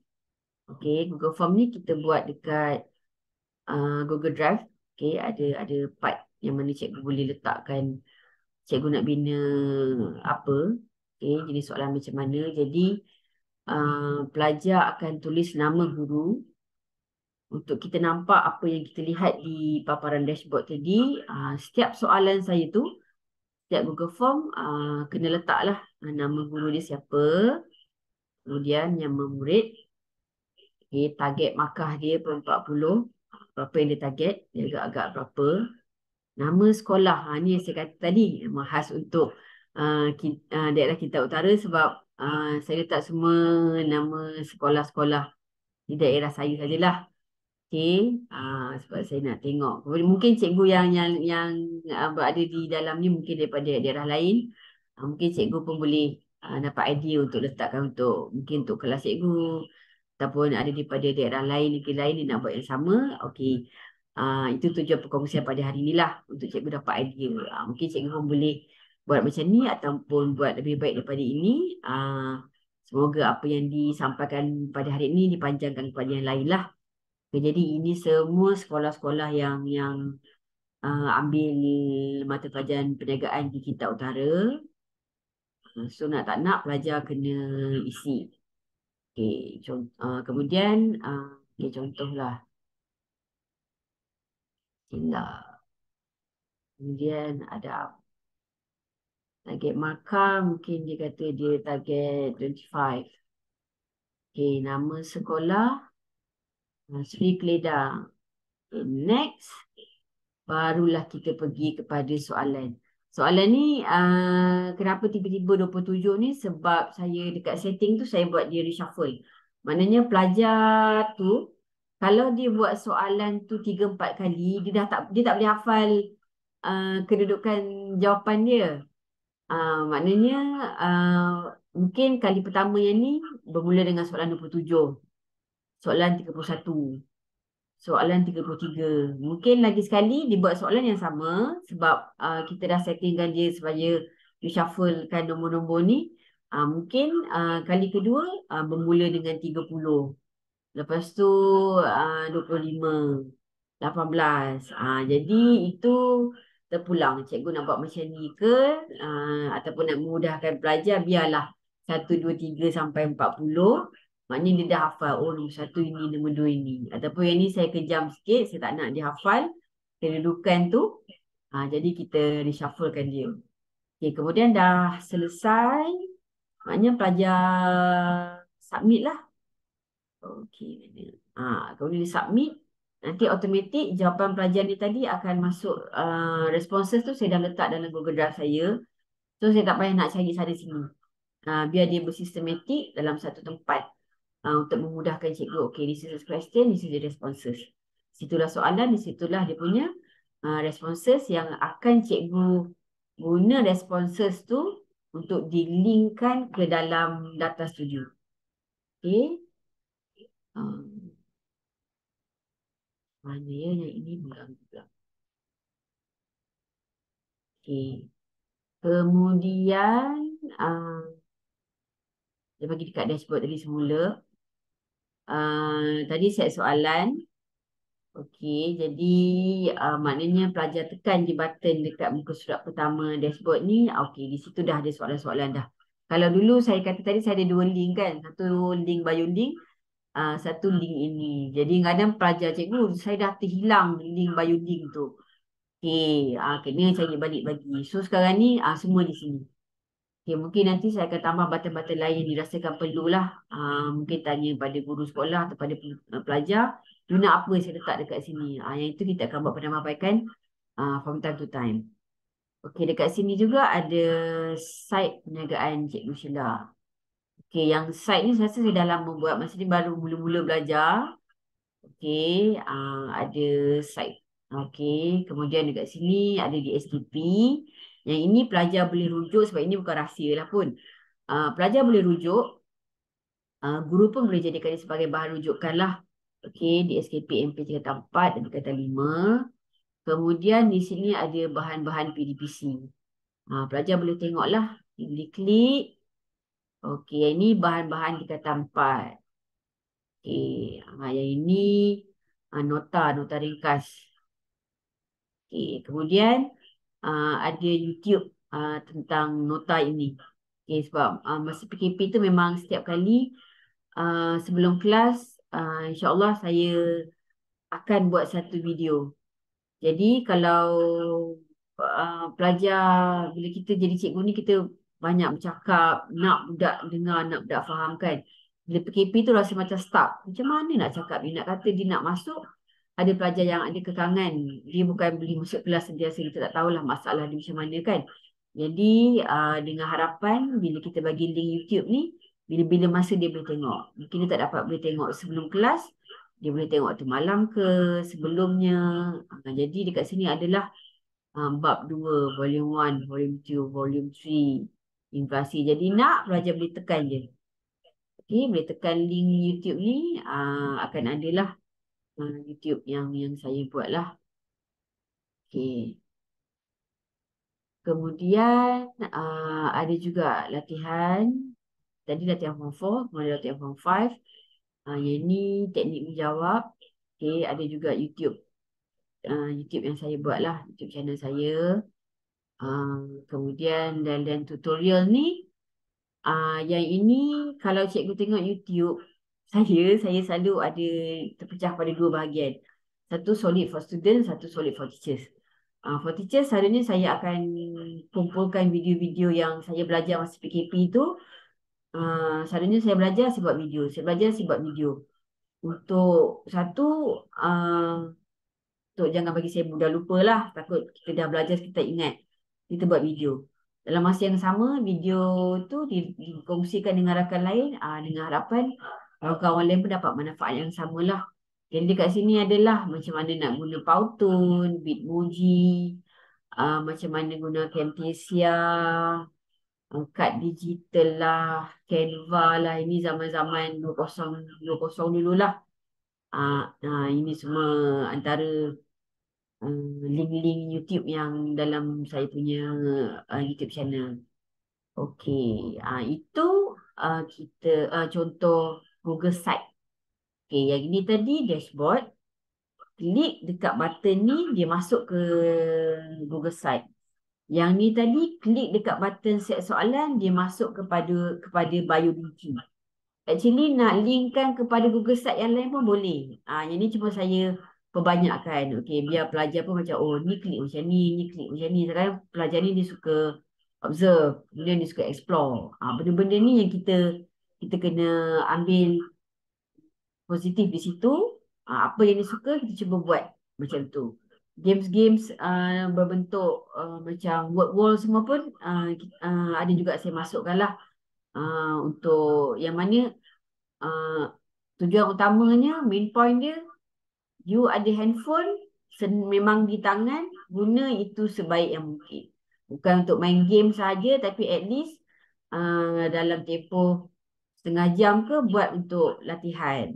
Okey, Google Form ni kita buat dekat Google Drive. Okey, ada part yang mana cikgu boleh letakkan cikgu nak bina apa. Okey, jenis soalan macam mana. Jadi pelajar akan tulis nama guru. Untuk kita nampak apa yang kita lihat di paparan dashboard tadi, setiap soalan saya tu, setiap Google Form, kena letaklah nama guru dia siapa, kemudian yang memurid, okay, target markah dia per 40, berapa yang dia target, dia agak-agak berapa, nama sekolah, ni yang saya kata tadi, khas untuk daerah kita utara sebab saya letak semua nama sekolah-sekolah di daerah saya sajalah. Okay, sebab saya nak tengok. Mungkin cikgu yang berada di dalam ni mungkin daripada daerah lain. Mungkin cikgu pun boleh dapat idea untuk letakkan mungkin untuk kelas cikgu. Ataupun ada daripada daerah lain, negeri lain dia nak buat yang sama. Okey, itu tujuan perkongsian pada hari ni lah. Untuk cikgu dapat idea. Mungkin cikgu pun boleh buat macam ni ataupun buat lebih baik daripada ini. Semoga apa yang disampaikan pada hari ini dipanjangkan kepada yang lain lah. Jadi ini semua sekolah-sekolah yang ambil mata pelajaran perniagaan di Kitak Utara. So nak tak nak pelajar kena isi. Okay, kemudian contohlah. Kemudian ada target markah, mungkin dia kata dia target 25. Okay, nama sekolah Sri Keledang. Okay, next. Barulah kita pergi kepada soalan. Soalan ni kenapa tiba-tiba 27 ni? Sebab saya dekat setting tu saya buat dia reshuffle. Maknanya pelajar tu kalau dia buat soalan tu 3-4 kali, dia tak boleh hafal kedudukan jawapan dia. Maknanya mungkin kali pertama yang ni bermula dengan soalan 27, soalan 31, soalan 33. Mungkin lagi sekali dia buat soalan yang sama sebab kita dah settingkan dia supaya reshufflekan nombor-nombor ni. Mungkin kali kedua bermula dengan 30. Lepas tu 25, 18. Jadi itu terpulang. Cikgu nak buat macam ni ke ataupun nak memudahkan pelajar, biarlah 1, 2, 3 sampai 40. Maknanya dia dah hafal, oh nombor 1 ini, nombor 2 ini. Ataupun yang ni saya kejam sikit, saya tak nak dia hafal kedudukan tu. Jadi kita reshufflekan dia. Okay, kemudian dah selesai, maknanya pelajar submit lah. Okey. Kemudian dia submit. Nanti automatik jawapan pelajar ni tadi akan masuk responses tu saya dah letak dalam Google Drive saya. So saya tak payah nak cari sana sini. Biar dia bersistematik dalam satu tempat untuk memudahkan cikgu. Okey, this is the question, this is the responses. Situlah soalan, di situlah dia punya responses yang akan cikgu guna responses tu untuk dilinkkan ke dalam data studio. Okey. Mana ya yang ini mengganggu pula. Okey. Kemudian dia bagi dekat dashboard tadi semula. Tadi set soalan. Okey, jadi maknanya pelajar tekan je button dekat muka surat pertama dashboard ni. Okey, di situ dah ada soalan-soalan dah. Kalau dulu saya kata tadi saya ada 2 link kan. Satu link BioLink, satu link ini. Jadi kadang pelajar cikgu, saya dah terhilang link BioLink tu. Okey, kena cari balik bagi. So sekarang ni semua di sini. Okey, mungkin nanti saya akan tambah button-button lain yang dirasakan perlulah. Mungkin tanya pada guru sekolah atau pada pelajar, guna apa saya letak dekat sini. Yang itu kita akan buat penambahbaikan from time to time. Okey, dekat sini juga ada site perniagaan Cikgu Sheila. Okey, yang site ni saya rasa saya dah lama buat. Masa ni baru mula-mula belajar. Okey, ada site. Okey, kemudian dekat sini ada di STP. Yang ini pelajar boleh rujuk sebab ini bukan rahsia lah pun. Pelajar boleh rujuk. Guru pun boleh jadikan dia sebagai bahan rujukan lah. Okey, di SKP MP tingkatan 4 dan tingkatan 5. Kemudian di sini ada bahan-bahan PDPC. Pelajar boleh tengok lah. Boleh klik. Okey, yang ini bahan-bahan tingkatan 4. Okey, yang ini nota ringkas. Okey, kemudian ada YouTube tentang nota ini. Okey, sebab masa PKP tu memang setiap kali sebelum kelas, insya-Allah saya akan buat satu video. Jadi kalau pelajar, bila kita jadi cikgu ni, kita banyak bercakap, nak budak dengar, nak budak faham kan. Bila PKP tu rasa macam stuck. Macam mana nak cakap dia, nak kata dia nak masuk. Ada pelajar yang ada kekangan. Dia bukan boleh masuk kelas sentiasa. Kita tak tahulah masalah dia macam mana kan. Jadi dengan harapan bila kita bagi link YouTube ni, bila-bila masa dia boleh tengok. Mungkin dia tak dapat boleh tengok sebelum kelas. Dia boleh tengok tu malam ke sebelumnya. Jadi dekat sini adalah bab 2, volume 1, volume 2, volume 3. Inflasi. Jadi nak pelajar boleh tekan je. Okay, boleh tekan link YouTube ni. Akan adalah YouTube yang saya buat lah. Okay. Kemudian ada juga latihan. Tadi latihan form 4, kemudian latihan form 5. Yang ni teknik menjawab. Okay, ada juga YouTube. YouTube yang saya buat lah. YouTube channel saya. Kemudian dan tutorial ni. Yang ini kalau cikgu tengok YouTube, saya selalu ada terpecah pada 2 bahagian. Satu solid for students, satu solid for teachers. For teachers, selalunya saya akan kumpulkan video-video yang saya belajar masa PKP tu. Selalunya saya belajar, saya buat video. Saya belajar, saya buat video. Untuk satu, untuk jangan bagi saya mudah lupa lah. Takut kita dah belajar, kita ingat. Kita buat video. Dalam masa yang sama, video tu dikongsikan dengan rakan lain. Dengan harapan kawan-kawan lain pun dapat manfaat yang samalah. Jadi dekat sini adalah macam mana nak guna Powtoon, Bitmoji, macam mana guna Camtasia, kad digital lah, Canva lah. Ini zaman-zaman 2020 dululah. Ini semua antara link-link YouTube yang dalam saya punya YouTube channel. Okey, itu kita contoh Google Site. Okey, yang ini tadi dashboard. Klik dekat button ni, dia masuk ke Google Site. Yang ni tadi, klik dekat button set soalan, dia masuk kepada bio linking. Actually, nak linkkan kepada Google Site yang lain pun boleh. Yang ni cuma saya perbanyakkan. Okey, biar pelajar pun macam, oh, ni klik macam ni klik macam ni. Sekarang pelajar ni dia suka observe, kemudian dia suka explore. Benda-benda ni yang kita kena ambil positif di situ. Apa yang dia suka, kita cuba buat macam tu. Games-games berbentuk macam word wall semua pun ada juga saya masukkan lah. Untuk yang mana tujuan utamanya, main point dia, you ada handphone, memang di tangan, guna itu sebaik yang mungkin. Bukan untuk main game saja, tapi at least dalam tempoh setengah jam ke buat untuk latihan.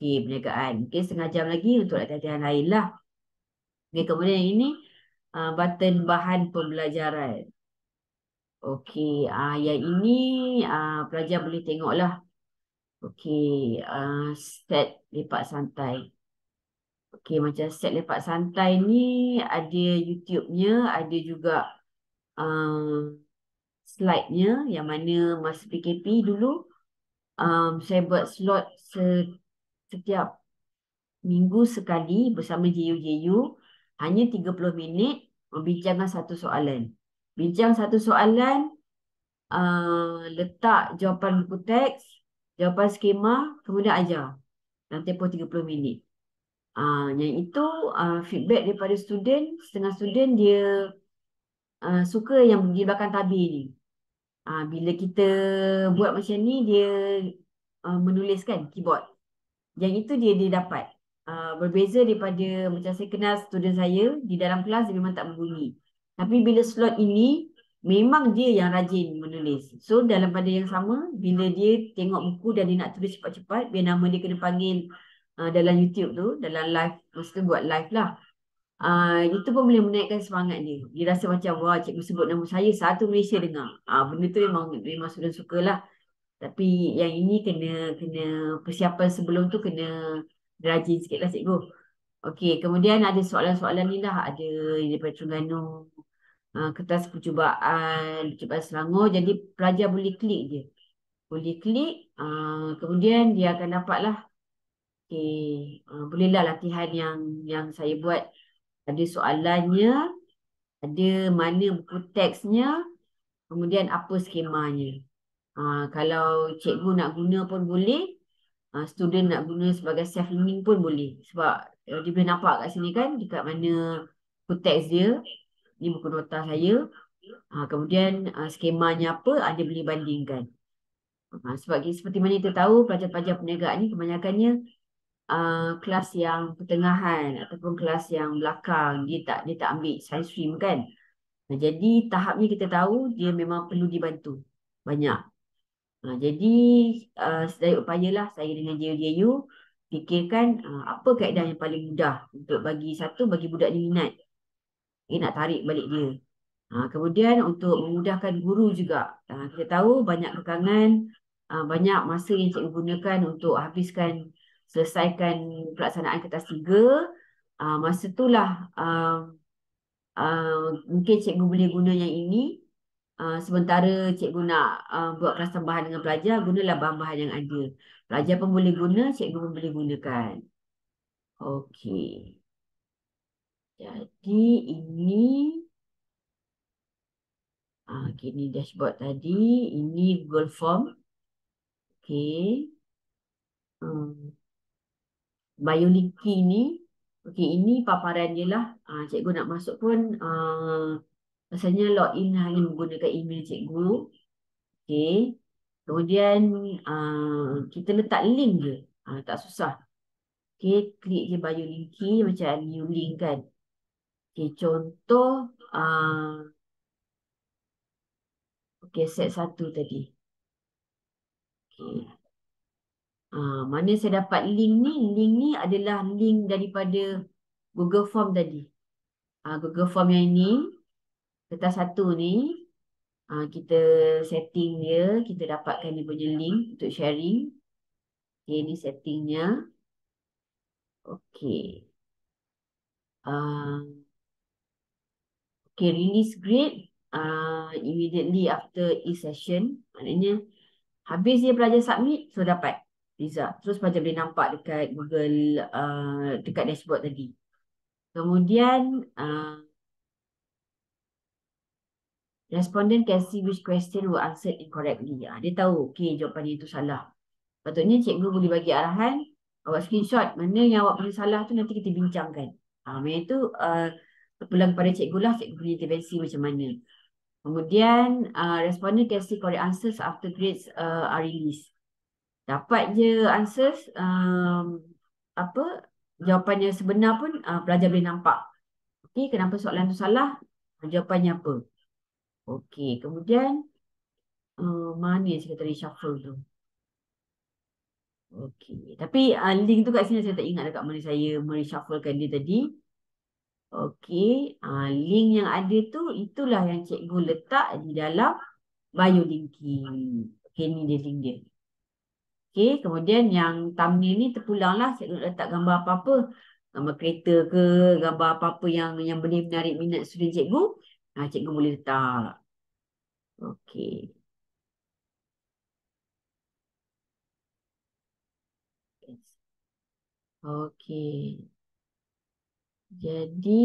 Okey, perniagaan. Mungkin setengah jam lagi untuk latihan lain lah. Okay, kemudian yang ini button bahan pembelajaran. Okey, yang ini pelajar boleh tengok lah. Okey, set lepak santai. Okey, macam set lepak santai ni ada YouTube-nya, ada juga slide-nya yang mana masa PKP dulu saya buat slot setiap minggu sekali bersama JU-JU, hanya 30 minit membincangkan satu soalan. Bincang satu soalan, letak jawapan buku teks, jawapan skema, kemudian ajar dalam tempoh 30 minit. Yang itu feedback daripada student, setengah student dia suka yang di belakang tabir ni. Bila kita buat macam ni, dia menuliskan keyboard. Yang itu dia dapat. Berbeza daripada macam saya kenal student saya, di dalam kelas dia memang tak berbunyi. Tapi bila slot ini, memang dia yang rajin menulis. So dalam pada yang sama, bila dia tengok buku dan dia nak tulis cepat-cepat, biar nama dia kena panggil dalam YouTube tu, dalam live, masa tu buat live lah. Itu pun boleh menaikkan semangat dia. Dia rasa macam, wah, cikgu sebut nama saya, satu Malaysia dengar. Benda tu memang sudah suka lah. Tapi yang ini kena persiapan sebelum tu kena rajin sikit lah cikgu. Okey, kemudian ada soalan-soalan ni lah. Ada daripada Terengganu, kertas percubaan Selangor. Jadi pelajar boleh klik je. Boleh klik, kemudian dia akan dapat lah. Okey, bolehlah latihan yang saya buat. Ada soalannya, ada mana buku teksnya, kemudian apa skemanya. Kalau cikgu nak guna pun boleh, student nak guna sebagai self-learning pun boleh. Sebab dia boleh nampak kat sini kan, dekat mana buku teks dia. Ni buku nota saya. Kemudian skemanya apa, dia boleh bandingkan. Sebab seperti mana kita tahu, pelajar-pelajar perniagaan ni kebanyakannya kelas yang pertengahan ataupun kelas yang belakang. Dia tak ambil science stream kan. Jadi tahapnya kita tahu dia memang perlu dibantu banyak. Jadi sedaya upayalah saya dengan JU fikirkan apa kaedah yang paling mudah untuk bagi budak ni minat. Nak tarik balik dia. Kemudian untuk memudahkan guru juga. Kita tahu banyak kekangan, banyak masa yang cikgu gunakan untuk selesaikan pelaksanaan kertas 3. Masa itulah mungkin cikgu boleh guna yang ini. Sementara cikgu nak buat kelas tambahan dengan pelajar, gunalah bahan-bahan yang ada. Pelajar pun boleh guna, cikgu pun boleh gunakan. Okey. Jadi ini ini dashboard tadi. Ini Google Form. Okey. Biolinking ni. Okey, ini paparan dia lah. Cikgu nak masuk pun rasanya login hanya menggunakan email cikgu. Okey. Kemudian kita letak link je. Tak susah. Okey, klik je bio linki macam new link kan. Okey, contoh okey, set 1 tadi. Okey. Mana saya dapat link ni? Link ni adalah link daripada Google Form tadi. Google Form yang ini, kertas 1 ni, kita setting dia, kita dapatkan dia punya link untuk sharing. Okey, ni settingnya. Okey. Okay, release grade immediately after each session. Maknanya habis dia pelajar submit, so dapat result. Terus pelajar boleh nampak dekat Google, dekat dashboard tadi. Kemudian respondent can see which question were answered incorrectly. Dia tahu, okay, jawapan itu salah. Patutnya cikgu boleh bagi arahan, awak screenshot mana yang awak punya salah tu, nanti kita bincangkan. Macam itu terpulang kepada cikgu lah, cikgu punya intervensi macam mana. Kemudian respondent can see correct answers after grades are released. Dapat je answers, jawapannya sebenar pun pelajar boleh nampak. Okey, kenapa soalan tu salah, jawapannya apa. Okey, kemudian mana yang saya kata reshuffle tu. Okey, tapi link tu kat sini saya tak ingat dekat mana saya mereshufflekan dia tadi. Okey, link yang ada tu itulah yang cikgu letak di dalam bio linking. Okey, ni dia link dia. Okey, kemudian yang thumbnail ni terpulang lah, cikgu nak letak gambar apa-apa, gambar kereta ke, gambar apa-apa yang boleh menarik minat student cikgu, cikgu boleh letak. Okey. Okey. Jadi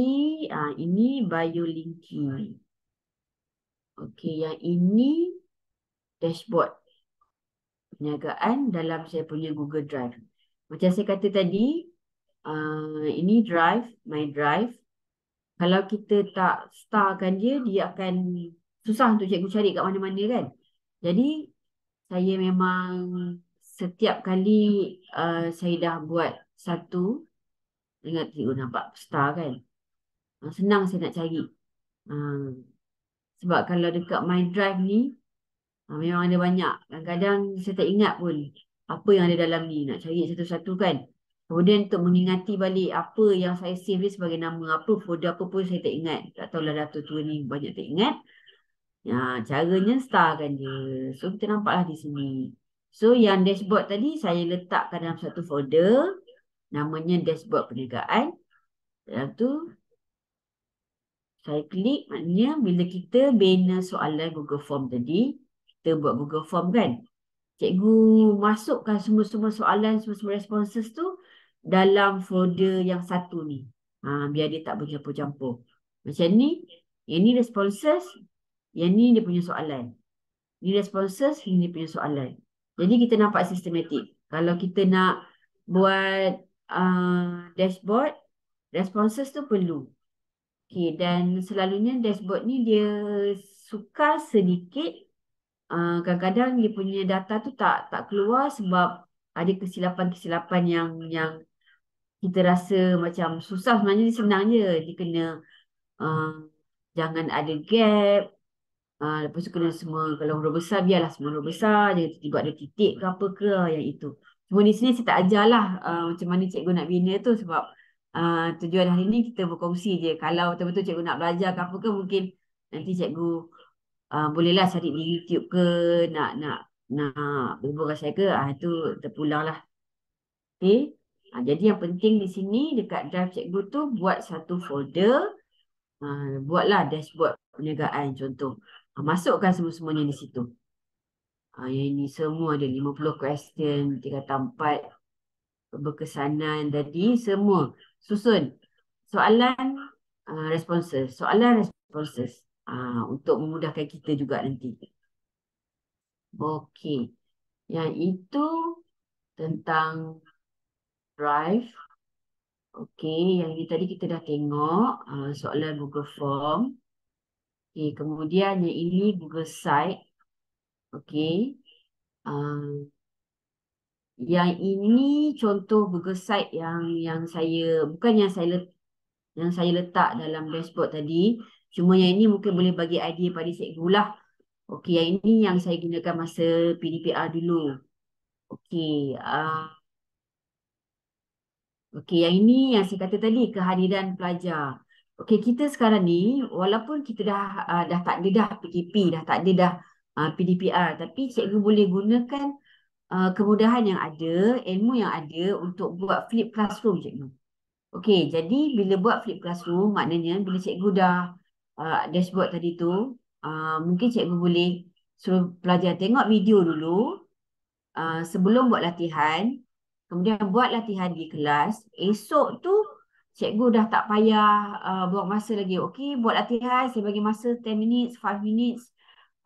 ini bio linking. Okey, yang ini dashboard perniagaan dalam saya punya Google Drive. Macam saya kata tadi, ini drive, my drive. Kalau kita tak starkan dia, dia akan susah untuk cikgu cari kat mana-mana kan. Jadi, saya memang setiap kali saya dah buat satu, ingat cikgu nampak star kan. Senang saya nak cari. Sebab kalau dekat my drive ni, memang ada banyak. Kadang-kadang saya tak ingat pun apa yang ada dalam ni. Nak cari satu-satu kan. Kemudian untuk mengingati balik apa yang saya save dia sebagai nama, apa folder apa pun saya tak ingat. Tak tahulah data tua ni banyak tak ingat. Caranya starkan dia. So kita nampaklah di sini. So yang dashboard tadi saya letakkan dalam satu folder. Namanya dashboard perniagaan. Dalam tu saya klik, maknanya bila kita bina soalan Google Form tadi, kita buat Google Form kan. Cikgu masukkan semua-semua soalan, semua-semua responses tu dalam folder yang satu ni. Biar dia tak bercampur-campur. Macam ni, yang ni responses, yang ni dia punya soalan. Ni responses, ini dia punya soalan. Jadi kita nampak sistematik. Kalau kita nak buat dashboard, responses tu perlu. Okay, dan selalunya dashboard ni dia sukar sedikit. Kadang-kadang dia punya data tu tak keluar sebab ada kesilapan-kesilapan yang kita rasa macam susah. Sebenarnya dia senang je. Dia kena jangan ada gap. Lepas tu kena semua, kalau huruf besar biarlah semua huruf besar. Jangan tiba-tiba ada titik ke apa ke yang itu. Cuma di sini saya tak ajarlah macam mana cikgu nak bina tu sebab tujuan hari ni kita berkongsi je. Kalau betul-betul cikgu nak belajar ke apa ke, mungkin nanti cikgu bolehlah cari di YouTube ke, nak berhubung dengan saya ke, itu terpulang lah. Okay. Jadi yang penting di sini dekat drive cikgu tu buat satu folder, buatlah dashboard perniagaan contoh. Masukkan semua-semuanya di situ. Yang ini semua ada 50 question, 3/4 berkesanan tadi, semua susun. Soalan, responses. Soalan, responses. Untuk memudahkan kita juga nanti. Okey. Yang itu tentang drive. Okey, yang ini tadi kita dah tengok soalan Google Form. Okey, kemudian yang ini Google Site. Okey. Yang ini contoh Google Site yang saya bukan yang saya letak dalam dashboard tadi. Cuma yang ini mungkin boleh bagi idea pada cikgu lah. Okey, yang ini yang saya gunakan masa PDPR dulu. Okey, okey, yang ini yang saya kata tadi kehadiran pelajar. Okey, kita sekarang ni walaupun kita dah tak ada dah PKP, dah tak ada dah PDPR, tapi cikgu boleh gunakan kemudahan yang ada, ilmu yang ada untuk buat flip classroom cikgu. Okey, jadi bila buat flip classroom, maknanya bila cikgu dah dashboard tadi tu, mungkin cikgu boleh suruh pelajar tengok video dulu sebelum buat latihan, kemudian buat latihan di kelas. Esok tu cikgu dah tak payah buang masa lagi. Okey, buat latihan, saya bagi masa 10 minutes, 5 minutes,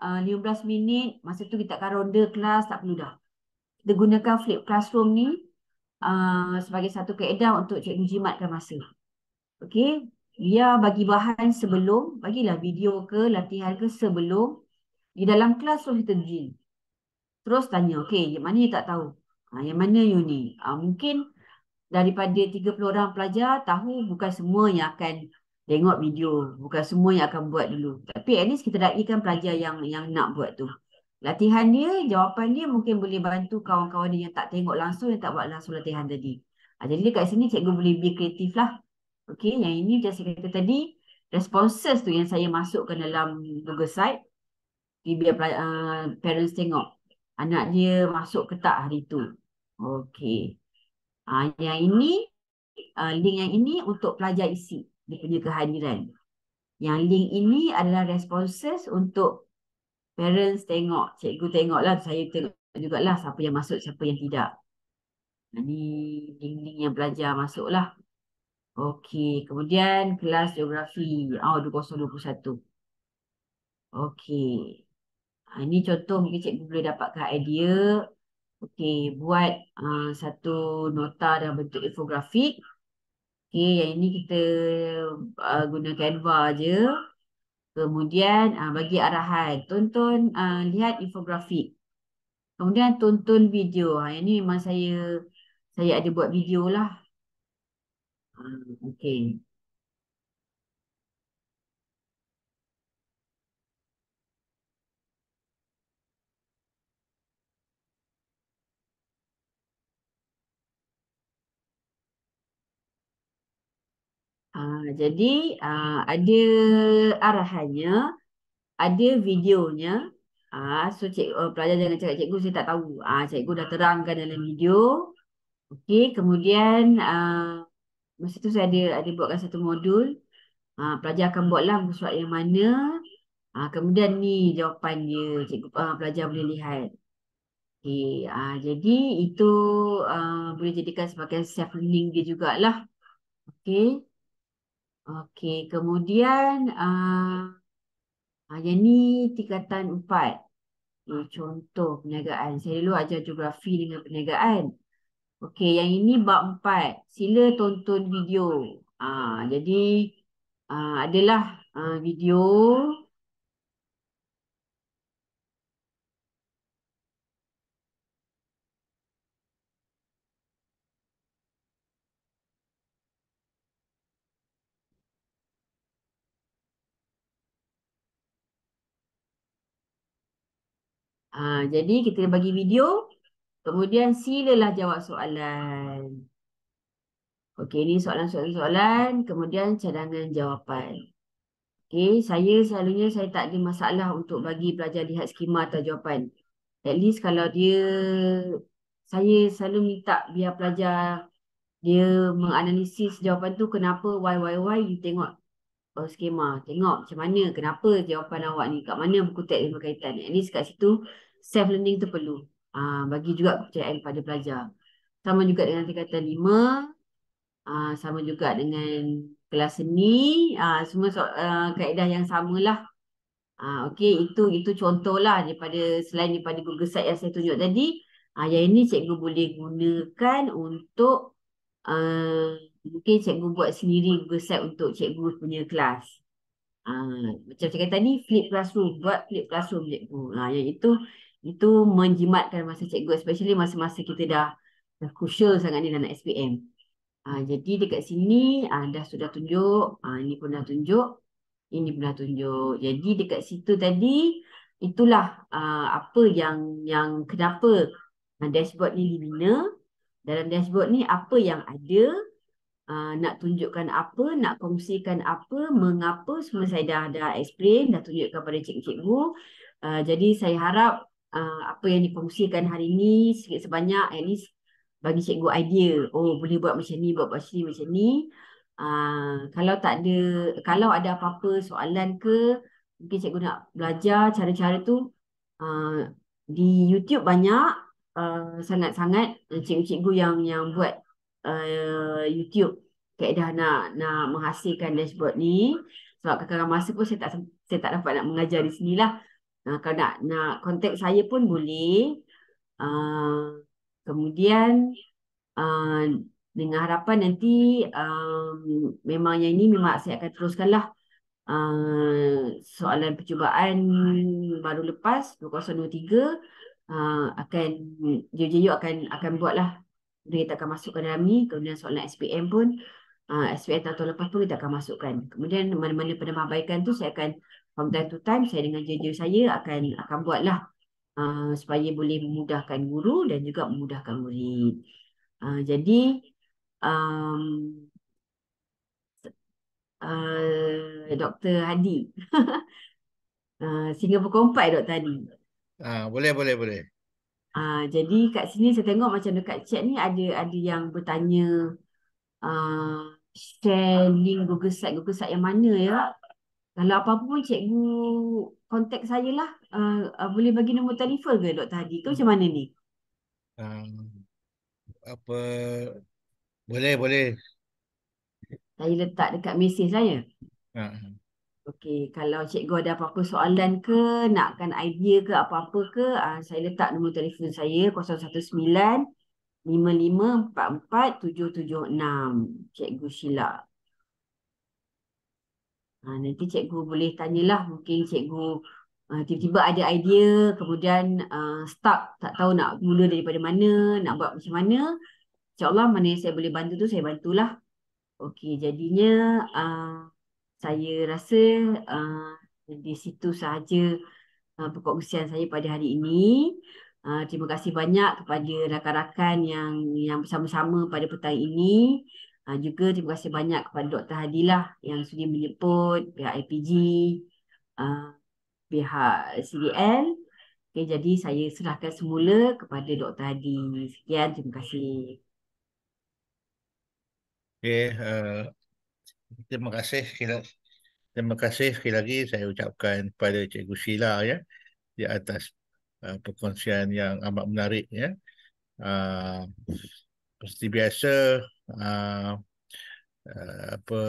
15 minit. Masa tu kita akan ronda kelas, tak perlu dah. Kita gunakan flip classroom ni sebagai satu kaedah untuk cikgu jimatkan masa. Okey, dia bagi bahan sebelum, bagilah video ke latihan ke sebelum di dalam kelas tu kita drill. Terus tanya, okey, yang mana you tak tahu? Yang mana you ni? Mungkin daripada 30 orang pelajar tahu bukan semua yang akan tengok video, bukan semua yang akan buat dulu. Tapi at least kita raikan pelajar yang nak buat tu. Latihan dia, jawapan dia mungkin boleh bantu kawan-kawan dia yang tak tengok langsung, yang tak buat langsung latihan tadi. Jadi dekat sini cikgu boleh be kreatif lah. Okey, yang ini macam saya kata tadi, responses tu yang saya masukkan dalam Google Site, biar parents tengok anak dia masuk ke tak hari tu. Okey. Yang ini, link yang ini untuk pelajar isi, dia punya kehadiran. Yang link ini adalah responses untuk parents tengok, cikgu tengoklah, saya tengok jugalah siapa yang masuk, siapa yang tidak. Ini link-link yang pelajar masuk lah. Okey, kemudian kelas geografi 2021. Okey. Ini contoh mungkin cikgu boleh dapatkan idea. Okey, buat satu nota dalam bentuk infografik. Okey, yang ini kita guna Canva je. Kemudian bagi arahan, tonton, lihat infografik. Kemudian tonton video. Yang ini memang saya ada buat video lah. Okey. Jadi ada arahannya, ada videonya. So pelajar jangan cakap cikgu saya tak tahu. Cikgu dah terangkan dalam video. Okey, kemudian masa tu saya ada buatkan satu modul. Pelajar akan buatlah muka surat yang mana. Kemudian ni jawapan dia, cikgu pelajar boleh lihat. Okey, jadi itu boleh jadikan sebagai self learning dia jugalah. Okey. Okey, kemudian yang ni tingkatan 4. Contoh perniagaan. Saya dulu ajar geografi dengan perniagaan. Okey, yang ini bab 4. Sila tonton video. Jadi adalah video. Jadi kita bagi video. Kemudian silalah jawab soalan. Okey, ini soalan-soalan. Kemudian cadangan jawapan. Okey, selalunya saya tak ada masalah untuk bagi pelajar lihat skema atau jawapan. At least kalau saya selalu minta biar pelajar dia menganalisis jawapan tu kenapa, why, you tengok skema. Tengok macam mana, kenapa jawapan awak ni, kat mana buku teks yang berkaitan. At least kat situ, self-learning tu perlu. Bagi juga kepercayaan pada pelajar. Sama juga dengan tingkatan 5. Sama juga dengan kelas seni. Semua kaedah yang samalah. Okey, itu contohlah selain daripada Google Site yang saya tunjuk tadi. Yang ini cikgu boleh gunakan untuk mungkin cikgu buat sendiri Google Site untuk cikgu punya kelas. Macam cakap tadi, flip classroom. Buat flip classroom cikgu. Yang itu menjimatkan masa cikgu, especially masa-masa kita dah dah crucial sangat ni dalam SPM. Jadi dekat sini dah sudah tunjuk, ini pun dah tunjuk, ini pun dah tunjuk. Jadi dekat situ tadi itulah apa yang kenapa dashboard ni dibina. Dalam dashboard ni apa yang ada, nak tunjukkan apa, nak kongsikan apa, mengapa, semua saya dah explain, dah tunjukkan pada cikgu-cikgu. Jadi saya harap apa yang dikongsikan hari ini sikit sebanyak at least bagi cikgu idea. Oh, boleh buat macam ni, buat macam ni, macam ni. Kalau tak ada, kalau ada apa-apa soalan ke, mungkin cikgu nak belajar cara-cara tu. Di YouTube banyak sangat-sangat cikgu-cikgu yang buat YouTube kaedah nak menghasilkan dashboard ni. Sebab kadang-kadang masa pun saya tak dapat nak mengajar di sini lah. Kalau nak kontak saya pun boleh. Kemudian dengan harapan nanti memang yang ini memang saya akan teruskan lah. Soalan percubaan baru lepas 2023 akan JJU akan buatlah. Kemudian kita akan masukkan dalam ni. Kemudian soalan SPM pun SPM tahun lepas pun kita akan masukkan. Kemudian mana-mana penambahbaikan tu saya akan from time to time saya dengan JJU saya akan buatlah supaya boleh memudahkan guru dan juga memudahkan murid. Jadi Dr. Hadi sehingga pukul 4 Dr. Hadi. Boleh. Jadi kat sini saya tengok macam dekat chat ni ada yang bertanya share link Google Site yang mana ya. Kalau apa-apa pun cikgu kontak saya lah. Boleh bagi nombor telefon ke Dr. Hadi ke macam mana ni? Apa boleh. Saya letak dekat mesej saya. Okey, kalau cikgu ada apa-apa soalan ke, nakkan idea ke apa-apa ke, saya letak nombor telefon saya 019 5544 776. Cikgu Sheila. Nanti cikgu boleh tanyalah, mungkin cikgu tiba-tiba ada idea, kemudian stuck, tak tahu nak mula daripada mana, nak buat macam mana. InsyaAllah mana yang saya boleh bantu tu, saya bantulah. Okey, jadinya saya rasa di situ sahaja perkongsian saya pada hari ini. Terima kasih banyak kepada rakan-rakan yang bersama-sama pada petang ini. Juga terima kasih banyak kepada Dr. Hadilah yang sudi menyebut pihak IPG, pihak CDL. Okay, jadi saya serahkan semula kepada Dr. Hadi. Sekian, terima kasih. Terima kasih sekali lagi saya ucapkan kepada Cikgu Sheila ya di atas perkongsian yang amat menarik ya. Seperti biasa apa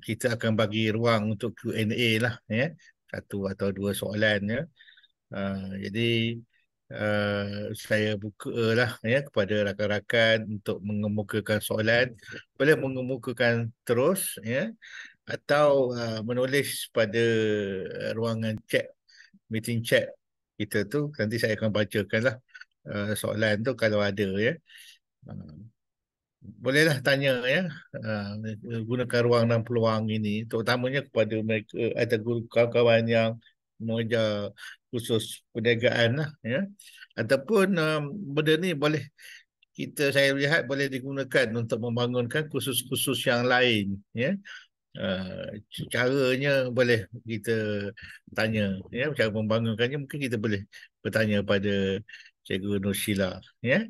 kita akan bagi ruang untuk Q&A lah ya, satu atau dua soalan ya. Jadi saya buka lah ya kepada rakan-rakan untuk mengemukakan soalan. Boleh mengemukakan terus ya, atau menulis pada ruangan chat, meeting chat kita tu. Nanti saya akan bacakan lah soalan tu kalau ada ya. Bolehlah tanya ya, gunakan ruang dan peluang ini terutamanya kepada mereka atau guru kawan-kawan yang mengajar khusus perniagaan lah ya, ataupun benda ni boleh saya lihat boleh digunakan untuk membangunkan kursus-kursus yang lain ya. Caranya boleh kita tanya ya, cara membangunkannya mungkin kita boleh bertanya pada Cikgu Nur Sheila ya.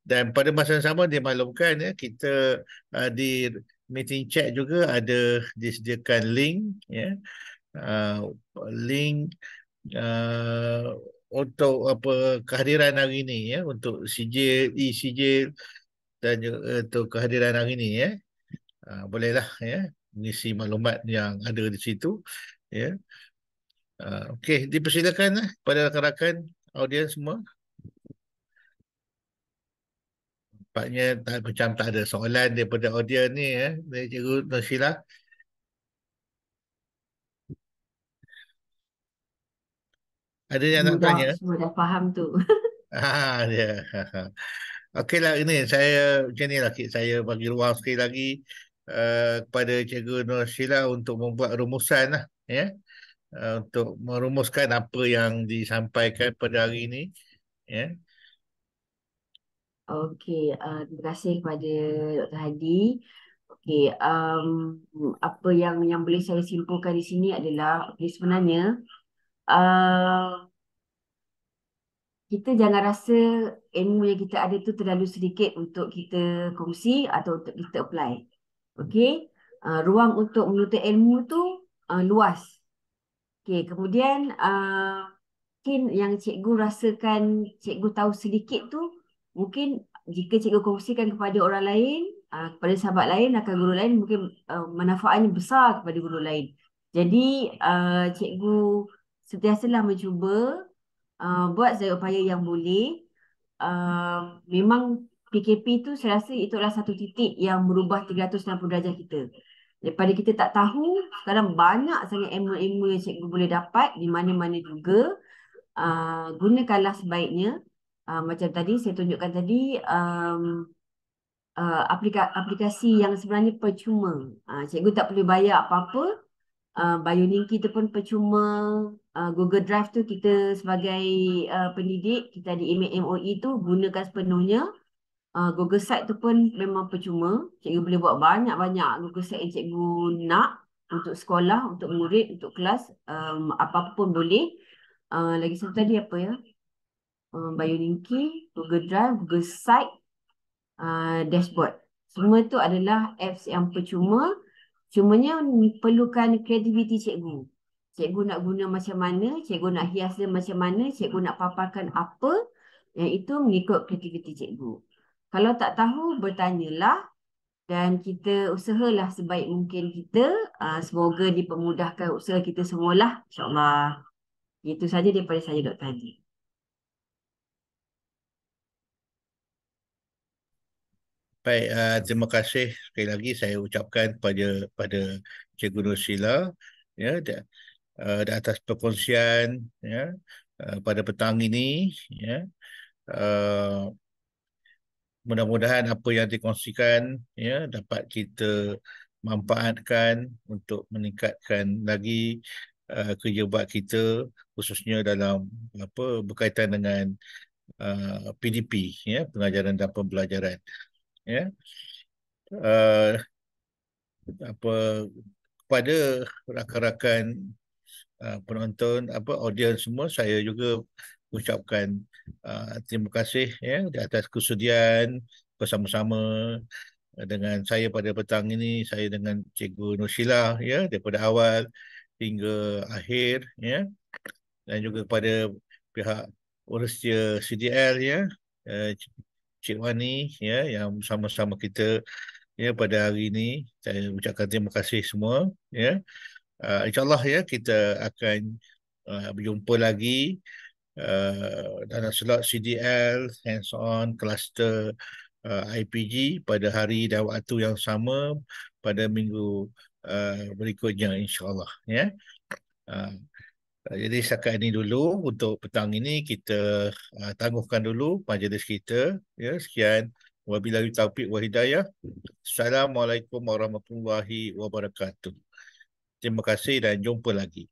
Dan pada masa yang sama dimaklumkan ya, kita di meeting chat juga ada disediakan link ya, link untuk apa kehadiran hari ini ya, untuk sijil, e-sijil dan juga untuk kehadiran hari ini ya. Bolehlah ya mengisi maklumat yang ada di situ ya. Okey, dipersilakan pada rakan-rakan audiens semua. Nampaknya macam tak ada soalan daripada audiens ni ya, dari Cikgu Nur Sheila. Ada yang nak tanya? Semua dah faham tu. Ya. Okeylah, ini saya macam ni lah, saya bagi ruang sekali lagi kepada Cikgu Nur Sheila untuk membuat rumusan lah, ya, untuk merumuskan apa yang disampaikan pada hari ini, ya. Okey, terima kasih kepada Dr. Hadi. Okey, apa yang boleh saya simpulkan di sini adalah, okay, sebenarnya kita jangan rasa ilmu yang kita ada tu terlalu sedikit untuk kita kongsi atau untuk kita apply. Okey, ruang untuk menuntut ilmu tu luas. Okey, kemudian mungkin yang cikgu rasakan cikgu tahu sedikit tu, mungkin jika cikgu kongsikan kepada orang lain, kepada sahabat lain, rakan guru lain, mungkin manfaatnya besar kepada guru lain. Jadi cikgu sentiasalah mencuba buat saya upaya yang boleh. Memang PKP tu saya rasa itulah satu titik yang merubah 360 darjah kita. Daripada kita tak tahu, sekarang banyak sangat ilmu-ilmu yang cikgu boleh dapat di mana-mana juga. Gunakanlah sebaiknya. Macam tadi saya tunjukkan tadi, aplikasi yang sebenarnya percuma. Cikgu tak perlu bayar apa-apa. Biolinky tu pun percuma. Google Drive tu kita sebagai pendidik, kita di email MOE tu gunakan sepenuhnya. Google Site tu pun memang percuma. Cikgu boleh buat banyak-banyak Google Site yang cikgu nak untuk sekolah, untuk murid, untuk kelas. Apa-apa pun boleh. Lagi satu tadi apa ya? Biolinky, Google Drive, Google Site, dashboard. Semua tu adalah apps yang percuma. Cumanya perlukan kreativiti cikgu. Cikgu nak guna macam mana, cikgu nak hias dia macam mana, cikgu nak paparkan apa, yang itu mengikut kreativiti cikgu. Kalau tak tahu, bertanyalah dan kita usahalah sebaik mungkin kita. Semoga dipermudahkan usaha kita semualah, insyaAllah. Itu saja daripada saya, Dr. Hadi. Baik, terima kasih sekali lagi saya ucapkan pada Cikgu Nur Sheila, ya, di atas perkongsian, ya, pada petang ini, ya. Mudah-mudahan apa yang dikongsikan, ya, dapat kita manfaatkan untuk meningkatkan lagi kerja buat kita, khususnya dalam berkaitan dengan PDP, ya, pengajaran dan pembelajaran, ya. Uh, apa Kepada rakan-rakan penonton, audiens semua, saya juga ucapkan terima kasih, ya, di atas kesudian bersama-sama dengan saya pada petang ini, saya dengan Cikgu Nur Sheila, ya, daripada awal hingga akhir, ya, dan juga kepada pihak Urustia CDL, ya, Cik Wani, ya, yang bersama-sama kita, ya, pada hari ini. Saya ucapkan terima kasih semua, ya. InsyaAllah, ya, kita akan berjumpa lagi dalam slot CDL hands-on cluster IPG pada hari dan waktu yang sama pada minggu berikutnya, insyaAllah, ya. Jadi setakat ini dulu untuk petang ini, kita tangguhkan dulu majlis kita, ya. Sekian, wabillahi taufiq wal hidayah. Assalamualaikum warahmatullahi wabarakatuh. Terima kasih dan jumpa lagi.